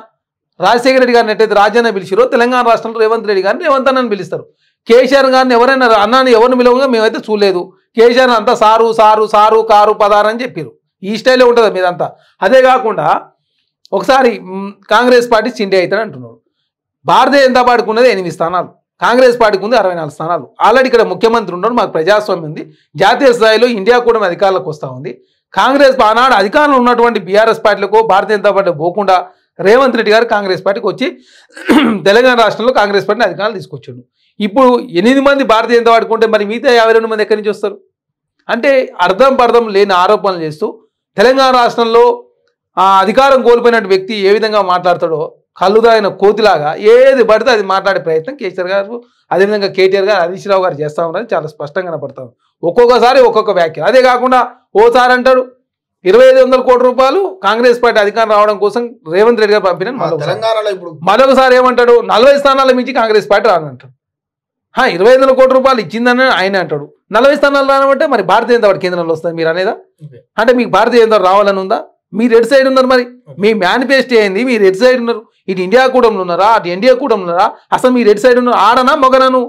రాజశేఖర రెడ్డి గారిని ఎట్టయితే రాజ్యాన్ని పిలిచారో తెలంగాణ రాష్ట్రంలో రేవంత్ రెడ్డి గారిని రేవంత్ అన్నని పిలుస్తారు. కేసీఆర్ గారిని ఎవరైనా అన్నాని ఎవరిని పిలవగా మేమైతే చూడలేదు. కేసీఆర్ అంతా సారు సారు సారు కారు పదారు అని చెప్పారు. ఈ స్టైల్లో ఉంటుంది మీదంతా. అదే కాకుండా ఒకసారి కాంగ్రెస్ పార్టీ చిండి అవుతాడు అంటున్నాడు. భారతీయ జనతా పార్టీకి ఉన్నది 8 స్థానాలు, కాంగ్రెస్ పార్టీకి ఉంది 64 స్థానాలు. ఆల్రెడీ ఇక్కడ ముఖ్యమంత్రి ఉన్నాడు, మాకు ప్రజాస్వామ్యం ఉంది, జాతీయ స్థాయిలో ఇండియా కూడా అధికారంలోకి వస్తూ ఉంది. కాంగ్రెస్ ఆనాడు అధికారంలో ఉన్నటువంటి బీఆర్ఎస్ పార్టీలకు భారతీయ జనతా పార్టీ పోకుండా రేవంత్ రెడ్డి గారు కాంగ్రెస్ పార్టీకి వచ్చి తెలంగాణ రాష్ట్రంలో కాంగ్రెస్ పార్టీని అధికారులు తీసుకొచ్చాడు. ఇప్పుడు 8 మంది భారతీయ జనతా పార్టీకి ఉంటే మరి మిగతా 52 మంది ఎక్కడి నుంచి వస్తారు? అంటే అర్థం లేని ఆరోపణలు చేస్తూ తెలంగాణ రాష్ట్రంలో అధికారం కోల్పోయిన వ్యక్తి ఏ విధంగా మాట్లాడతాడో కళ్ళుదాగిన కోతిలాగా ఏది పడితే అది మాట్లాడే ప్రయత్నం కేసీఆర్ గారు, అదేవిధంగా కేటీఆర్ గారు, హరీష్ రావు గారు చేస్తూ ఉన్నారని చాలా స్పష్టంగా కనపడతాం. ఒక్కొక్కసారి ఒక్కొక్క వ్యాఖ్య. అదే కాకుండా ఓసారి అంటాడు 2500 కోట్ల రూపాయలు కాంగ్రెస్ పార్టీ అధికారం రావడం కోసం రేవంత్ రెడ్డి గారు పంపిన తెలంగాణలో ఇప్పుడు మరొకసారి ఏమంటాడు 40 స్థానాల మించి కాంగ్రెస్ పార్టీ రానంటాడు. 2500 కోట్ల రూపాయలు ఇచ్చిందని ఆయన అంటాడు. 40 స్థానాలు రానంటే మరి భారతీయ జనతా పార్టీ కేంద్రంలో వస్తుంది మీరు అనేదా? అంటే మీకు భారతీయ జనతా రావాలని ఉందా? మీరు ఎటు సైడ్ ఉన్నారు? మరి మీ మేనిఫెస్టో ఏంది? మీరు ఎటు సైడ్ ఉన్నారు? ఇటు ఇండియా కూటమిలో ఉన్నారా, అటు ఎన్డీఏ కూటమిలో ఉన్నారా? అసలు మీరు ఎటు సైడ్ ఉన్నారు? ఆడనా మగనను?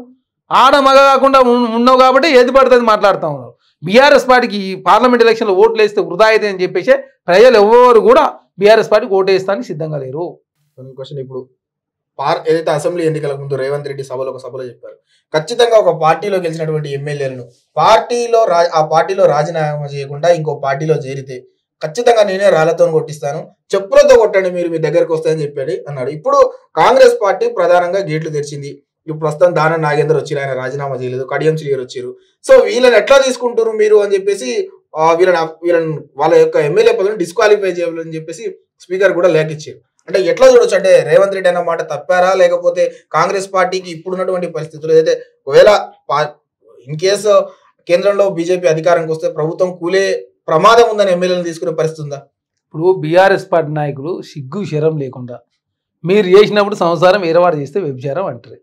ఆడ మగ కాకుండా ఉన్నావు కాబట్టి ఏది పడుతుంది మాట్లాడుతూ ఉన్నారు. బీఆర్ఎస్ పార్టీకి ఈ పార్లమెంట్ ఎలక్షన్లో ఓట్లు వేస్తే వృధా అయితే అని చెప్పేసి ప్రజలు ఎవరు కూడా బీఆర్ఎస్ పార్టీకి ఓటు వేస్తానికి సిద్ధంగా లేరు. క్వశ్చన్ ఇప్పుడు ఏదైతే అసెంబ్లీ ఎన్నికల ముందు రేవంత్ రెడ్డి ఒక సభలో చెప్పారు, ఖచ్చితంగా ఒక పార్టీలో గెలిచినటువంటి ఎమ్మెల్యేలను ఆ పార్టీలో రాజీనామా చేయకుండా ఇంకో పార్టీలో చేరితే ఖచ్చితంగా నేనే రాళ్లతో కొట్టిస్తాను, చెప్పులతో కొట్టండి మీరు మీ దగ్గరకు వస్తాయని చెప్పాడు అన్నాడు. ఇప్పుడు కాంగ్రెస్ పార్టీ ప్రధానంగా గేట్లు తెరిచింది. ఇప్పుడు ప్రస్తుతం దానం నాగేందర్ వచ్చారు, ఆయన రాజీనామా చేయలేదు, కడియం శ్రీగారు వచ్చారు. సో వీళ్ళని ఎట్లా తీసుకుంటారు మీరు అని చెప్పేసి వీళ్ళని వాళ్ళ యొక్క ఎమ్మెల్యే పదవిని డిస్క్వాలిఫై చేయాలని చెప్పేసి స్పీకర్ కూడా లేఖ ఇచ్చారు. అంటే ఎట్లా చూడొచ్చు? అంటే రేవంత్ రెడ్డి అన్న మాట తప్పారా, లేకపోతే కాంగ్రెస్ పార్టీకి ఇప్పుడున్నటువంటి పరిస్థితులు ఏదైతే ఒకవేళ ఇన్ కేసు కేంద్రంలో బీజేపీ అధికారానికి వస్తే ప్రభుత్వం కూలే ప్రమాదం ఉందని ఎమ్మెల్యేలను తీసుకునే పరిస్థితి ఉందా? ఇప్పుడు బీఆర్ఎస్ పార్టీ నాయకులు సిగ్గు శరం లేకుండా మీరు చేసినప్పుడు సంసారం ఏరవాడు చేస్తే వ్యభిచారం అంటారు.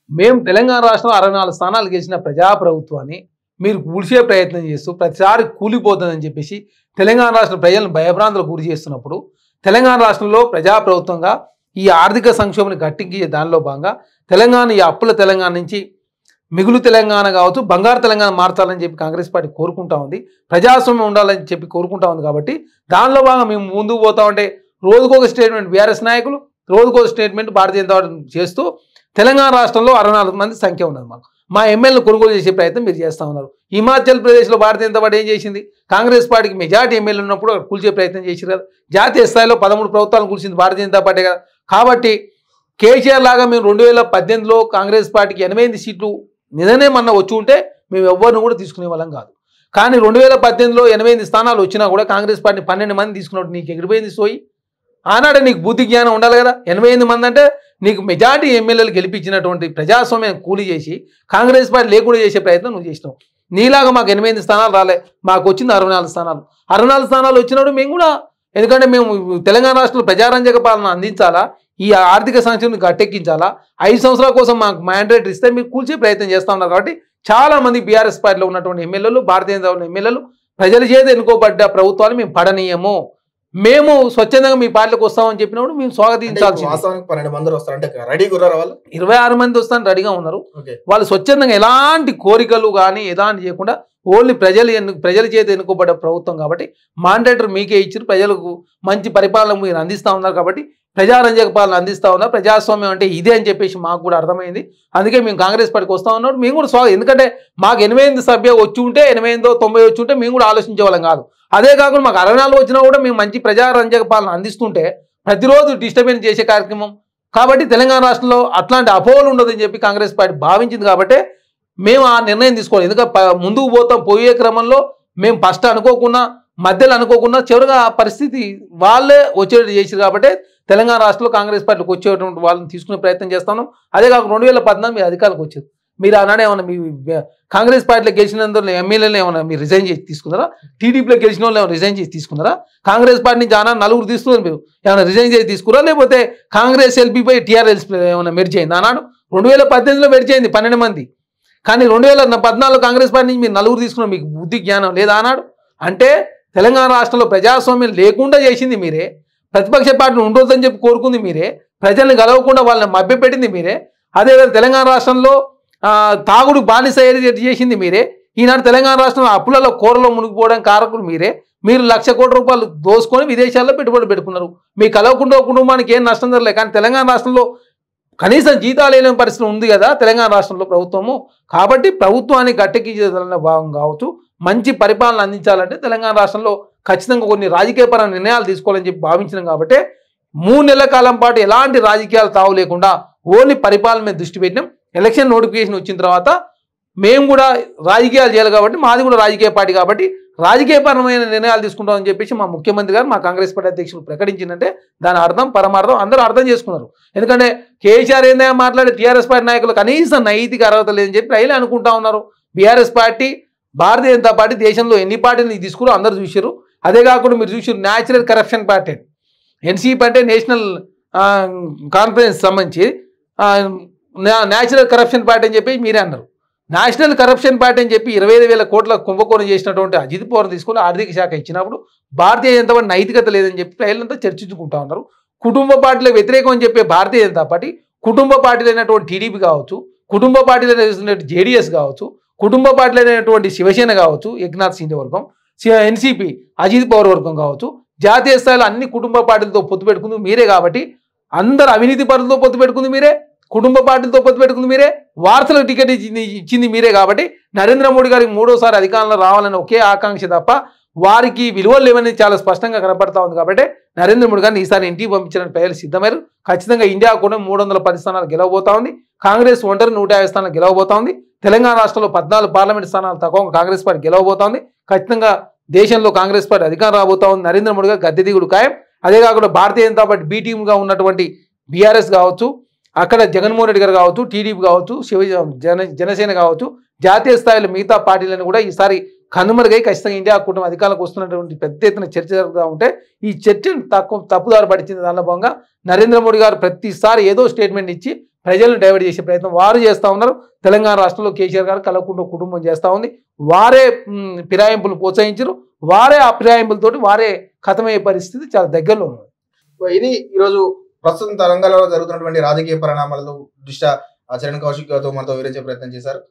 మేము తెలంగాణ రాష్ట్రంలో 64 స్థానాలు గెలిచిన ప్రజాప్రభుత్వాన్ని మీరు కూల్చే ప్రయత్నం చేస్తూ ప్రతిసారి కూలిపోతుందని చెప్పేసి తెలంగాణ రాష్ట్ర ప్రజలను భయభ్రాంతులకు గురి చేస్తున్నప్పుడు తెలంగాణ రాష్ట్రంలో ప్రజాప్రభుత్వంగా ఈ ఆర్థిక సంక్షోభాన్ని గట్టించే దానిలో భాగంగా తెలంగాణ ఈ అప్పుల తెలంగాణ నుంచి మిగులు తెలంగాణ కావచ్చు, బంగారు తెలంగాణ మార్చాలని చెప్పి కాంగ్రెస్ పార్టీ కోరుకుంటా ఉంది, ప్రజాస్వామ్యం ఉండాలని చెప్పి కోరుకుంటా ఉంది. కాబట్టి దానిలో భాగంగా మేము ముందుకు పోతా ఉంటే రోజుకొక స్టేట్మెంట్ బీఆర్ఎస్ నాయకులు, రోజుకొక స్టేట్మెంట్ భారతీయ జనతా పార్టీ చేస్తూ తెలంగాణ రాష్ట్రంలో 64 మంది సంఖ్య ఉన్నది. మా ఎమ్మెల్యేలు కొనుగోలు చేసే ప్రయత్నం మీరు చేస్తూ ఉన్నారు. హిమాచల్ ప్రదేశ్లో భారతీయ జనతా పార్టీ ఏం చేసింది? కాంగ్రెస్ పార్టీకి మెజార్టీ ఎమ్మెల్యేలు ఉన్నప్పుడు కూల్చే ప్రయత్నం చేశారు కదా. జాతీయ స్థాయిలో 13 ప్రభుత్వాలను కూల్చింది భారతీయ జనతా పార్టీ కదా. కాబట్టి కేసీఆర్ లాగా మేము 2018లో కాంగ్రెస్ పార్టీకి 88 సీట్లు నిజమే మొన్న వచ్చి ఉంటే మేము ఎవరిని కూడా తీసుకునే వాళ్ళం కాదు. కానీ 2018లో 88 స్థానాలు వచ్చినా కూడా కాంగ్రెస్ పార్టీ 12 మంది తీసుకున్నట్టు నీకు ఎగిరిపోయింది సోయి. ఆనాడే నీకు బుద్ధి జ్ఞానం ఉండాలి కదా. 88 మంది అంటే నీకు మెజార్టీ ఎమ్మెల్యేలు గెలిపించినటువంటి ప్రజాస్వామ్యం కూలి చేసి కాంగ్రెస్ పార్టీ లేకుండా చేసే ప్రయత్నం నువ్వు చేసినావు. నీలాగా మాకు 88 స్థానాలు రాలే, మాకు వచ్చింది 64 స్థానాలు. 64 స్థానాలు వచ్చినప్పుడు మేము కూడా, ఎందుకంటే మేము తెలంగాణ రాష్ట్రంలో ప్రజారంజక పాలన అందించాలా, ఈ ఆర్థిక సంక్షేమం గట్టెక్కించాలా, 5 సంవత్సరాల కోసం మాకు మ్యాండేట్ ఇస్తే మీరు కూల్చే ప్రయత్నం చేస్తూ ఉన్నారు. కాబట్టి చాలా మంది బీఆర్ఎస్ పార్టీలో ఉన్నటువంటి ఎమ్మెల్యేలు, భారతీయ జనతా పార్టీ ఎమ్మెల్యేలు ప్రజల చేత ఎన్నుకోబడ్డ ప్రభుత్వాలు మేము పడనీయము, మేము స్వచ్ఛందంగా మీ పార్టీలకు వస్తామని చెప్పినప్పుడు మేము స్వాగతించాల్సి. 12 మంది వస్తారంటే రెడీగా ఉన్నారు వాళ్ళు, 26 మంది వస్తాను రెడీగా ఉన్నారు. వాళ్ళు స్వచ్ఛందంగా ఎలాంటి కోరికలు కానీ ఎలాంటి చేయకుండా ఓన్లీ ప్రజల చేత ఎన్నుకోబడ్డ ప్రభుత్వం కాబట్టి మాండేటరీ మీకే ఇచ్చారు. ప్రజలకు మంచి పరిపాలన మీరు అందిస్తూ ఉన్నారు కాబట్టి ప్రజారంజక పాలన అందిస్తూ ఉన్నారు. ప్రజాస్వామ్యం అంటే ఇదే అని చెప్పేసి మాకు కూడా అర్థమైంది. అందుకే మేము కాంగ్రెస్ పార్టీకి వస్తూ ఉన్నాడు. మేము కూడా ఎందుకంటే మాకు 88 సభ్య వచ్చి ఉంటే 88 90 వచ్చి ఉంటే మేము కూడా ఆలోచించే వాళ్ళం కాదు. అదే కాకుండా మాకు 64 వచ్చినా కూడా మేము మంచి ప్రజారంజక పాలన అందిస్తుంటే ప్రతిరోజు డిస్టర్బెన్స్ చేసే కార్యక్రమం. కాబట్టి తెలంగాణ రాష్ట్రంలో అట్లాంటి అపోహలు ఉండదని చెప్పి కాంగ్రెస్ పార్టీ భావించింది. కాబట్టి మేము ఆ నిర్ణయం తీసుకోవాలి. ఎందుకంటే ముందుకు పోయే క్రమంలో మేము ఫస్ట్ అనుకోకుండా, మధ్యలో అనుకోకుండా, చివరిగా పరిస్థితి వాళ్ళే వచ్చేటట్టు చేశారు. కాబట్టి తెలంగాణ రాష్ట్రంలో కాంగ్రెస్ పార్టీకి వచ్చేటువంటి వాళ్ళని తీసుకునే ప్రయత్నం చేస్తాను. అదే కాకుండా 2014 మీ అధికారులకు వచ్చారు. మీరు ఆనాడు ఏమన్నా మీ కాంగ్రెస్ పార్టీలో గెలిచినందులో ఎమ్మెల్యేలు ఏమన్నా మీరు రిజైన్ చేసి తీసుకున్నారా? టీడీపీలో గెలిచిన వాళ్ళు ఏమైనా రిజైన్ చేసి తీసుకున్నారా? కాంగ్రెస్ పార్టీ నుంచి ఆనాడు నలుగురు తీసుకున్నారు, మీరు ఏమైనా రిజైన్ చేసి తీసుకురా? లేకపోతే కాంగ్రెస్ ఎల్పీపై టీఆర్ఎస్ ఏమైనా మెర్జ్ అయింది? ఆనాడు 2018లో మెర్జ్ అయింది 12 మంది, కానీ 2014 కాంగ్రెస్ పార్టీ నుంచి మీరు నలుగురు తీసుకున్నారు. మీకు బుద్ధి జ్ఞానం లేదా ఆనాడు? అంటే తెలంగాణ రాష్ట్రంలో ప్రజాస్వామ్యం లేకుండా చేసింది మీరే, ప్రతిపక్ష పార్టీని ఉండొద్దని చెప్పి కోరుకుంది మీరే, ప్రజల్ని గెలవకుండా వాళ్ళని మభ్యపెట్టింది మీరే. అదేవిధంగా తెలంగాణ రాష్ట్రంలో తాగుడు బానిస చేసింది మీరే. ఈనాడు తెలంగాణ రాష్ట్రంలో అప్పులలో కూరలో మునిగిపోవడం కారకులు మీరే. మీరు 1,00,000 కోట్ల రూపాయలు దోసుకొని విదేశాల్లో పెట్టుబడి పెట్టుకున్నారు. మీ కలవకుండా కుటుంబానికి ఏం నష్టం జరగలేదు. కానీ తెలంగాణ రాష్ట్రంలో కనీసం జీతాలు లేని పరిస్థితి ఉంది కదా తెలంగాణ రాష్ట్రంలో ప్రభుత్వము. కాబట్టి ప్రభుత్వాన్ని గట్టెక్కించేదాలనే భాగం కావచ్చు, మంచి పరిపాలన అందించాలంటే తెలంగాణ రాష్ట్రంలో ఖచ్చితంగా కొన్ని రాజకీయపరమైన నిర్ణయాలు తీసుకోవాలని చెప్పి భావించినాం. కాబట్టి 3 నెలల కాలం పాటు ఎలాంటి రాజకీయాలు తావు లేకుండా ఓన్లీ పరిపాలన మీద దృష్టి పెట్టినాం. ఎలక్షన్ నోటిఫికేషన్ వచ్చిన తర్వాత మేము కూడా రాజకీయాలు చేయాలి కాబట్టి మాది కూడా రాజకీయ పార్టీ కాబట్టి రాజకీయపరమైన నిర్ణయాలు తీసుకుంటామని చెప్పేసి మా ముఖ్యమంత్రి గారు, మా కాంగ్రెస్ పార్టీ అధ్యక్షులు ప్రకటించిందంటే దాని అర్థం పరమార్థం అందరూ అర్థం చేసుకున్నారు. ఎందుకంటే కేసీఆర్ ఏందా మాట్లాడే టీఆర్ఎస్ పార్టీ నాయకులు కనీసం నైతిక అర్హత లేదని చెప్పి రైలు అనుకుంటా ఉన్నారు. BRS party, Bharatiya Janata party దేశంలో ఎన్ని పార్టీలు తీసుకురో అందరూ చూసారు. అదే కాకుండా మీరు చూసారు న్యాచురల్ కరప్షన్ పార్టీ, ఎన్సీపీ అంటే నేషనల్ కాన్ఫరెన్స్ సంబంధించి న్యాచురల్ కరప్షన్ పార్టీ అని చెప్పి మీరే అన్నారు. నేషనల్ కరప్షన్ పార్టీ అని చెప్పి 25,000 కోట్ల కుంభకోణం చేసినటువంటి అజిత్ పవార్ తీసుకుని ఆర్థిక శాఖ ఇచ్చినప్పుడు భారతీయ జనతా పార్టీ నైతికత లేదని చెప్పి ప్రజలంతా చర్చించుకుంటా ఉన్నారు. కుటుంబ పార్టీలకు వ్యతిరేకం అని చెప్పే భారతీయ జనతా పార్టీ, కుటుంబ పార్టీలైనటువంటి టీడీపీ కావచ్చు, కుటుంబ పార్టీలైన జేడీఎస్ కావచ్చు, కుటుంబ పార్టీలైనటువంటి శివసేన కావచ్చు, ఏక్నాథ్ సిండే వర్గం, ఎన్సీపీ అజిత్ పవార్ వర్గం కావచ్చు, జాతీయ స్థాయిలో అన్ని కుటుంబ పార్టీలతో పొత్తు పెట్టుకుంది మీరే. కాబట్టి అందరు అవినీతి పరులతో పొత్తు పెట్టుకుంది మీరే, కుటుంబ పార్టీలతో పొత్తు పెట్టుకుంది మీరే, వార్తలకు టికెట్ ఇచ్చింది మీరే. కాబట్టి నరేంద్ర మోడీ గారికి 3వసారి అధికారంలో రావాలని ఒకే ఆకాంక్ష తప్ప వారికి విలువలు లేవని చాలా స్పష్టంగా కనపడతా ఉంది. కాబట్టి నరేంద్ర మోడీ గారిని ఈసారి ఇంటికి పంపించడానికి ప్రజలు సిద్ధమయ్యారు. ఖచ్చితంగా ఇండియా కూడా 310 స్థానాలు గెలవబోతా ఉంది. కాంగ్రెస్ ఒంటరి 150 స్థానాలు గెలవబోతా ఉంది. తెలంగాణ రాష్ట్రంలో 14 పార్లమెంట్ స్థానాలు తక్కువ కాంగ్రెస్ పార్టీ గెలవబోతా ఉంది. ఖచ్చితంగా దేశంలో కాంగ్రెస్ పార్టీ అధికారం రాబోతా ఉంది. నరేంద్ర మోడీ గారు గద్దె దిగుడు ఖాయం. అదే కాకుండా భారతీయ జనతా పార్టీ బి టీమ్గా ఉన్నటువంటి బీఆర్ఎస్ కావచ్చు, అక్కడ జగన్మోహన్ రెడ్డి గారు కావచ్చు, టీడీపీ కావచ్చు, జనసేన కావచ్చు, జాతీయ స్థాయిలో మిగతా పార్టీలను కూడా ఈసారి కనుమరుగై ఖచ్చితంగా ఇండియా కూటమి అధికారంలోకి వస్తున్నటువంటి పెద్ద ఎత్తున చర్చ జరుగుతూ ఉంటే ఈ చర్చను తప్పుదారి పడిచింది. దానిలో భాగంగా నరేంద్ర మోడీ గారు ప్రతిసారి ఏదో స్టేట్మెంట్ ఇచ్చి ప్రజలను డైవర్ట్ చేసే ప్రయత్నం వారు చేస్తూ ఉన్నారు. తెలంగాణ రాష్ట్రంలో కేసీఆర్ గారు కలవకుండా కుటుంబం చేస్తూ ఉంది. వారే ఫిరాయింపులు ప్రోత్సహించరు, వారే ఆ ఫిరాయింపులతోటి వారే ఖతమయ్యే పరిస్థితి చాలా దగ్గరలో ఉంది. ఇది ఈరోజు ప్రస్తుతం తెలంగాణలో జరుగుతున్నటువంటి రాజకీయ పరిణామాలలో దృష్ట్యా చరణ్ కౌశిక్ తో మనతో వివరించే ప్రయత్నం చేశారు.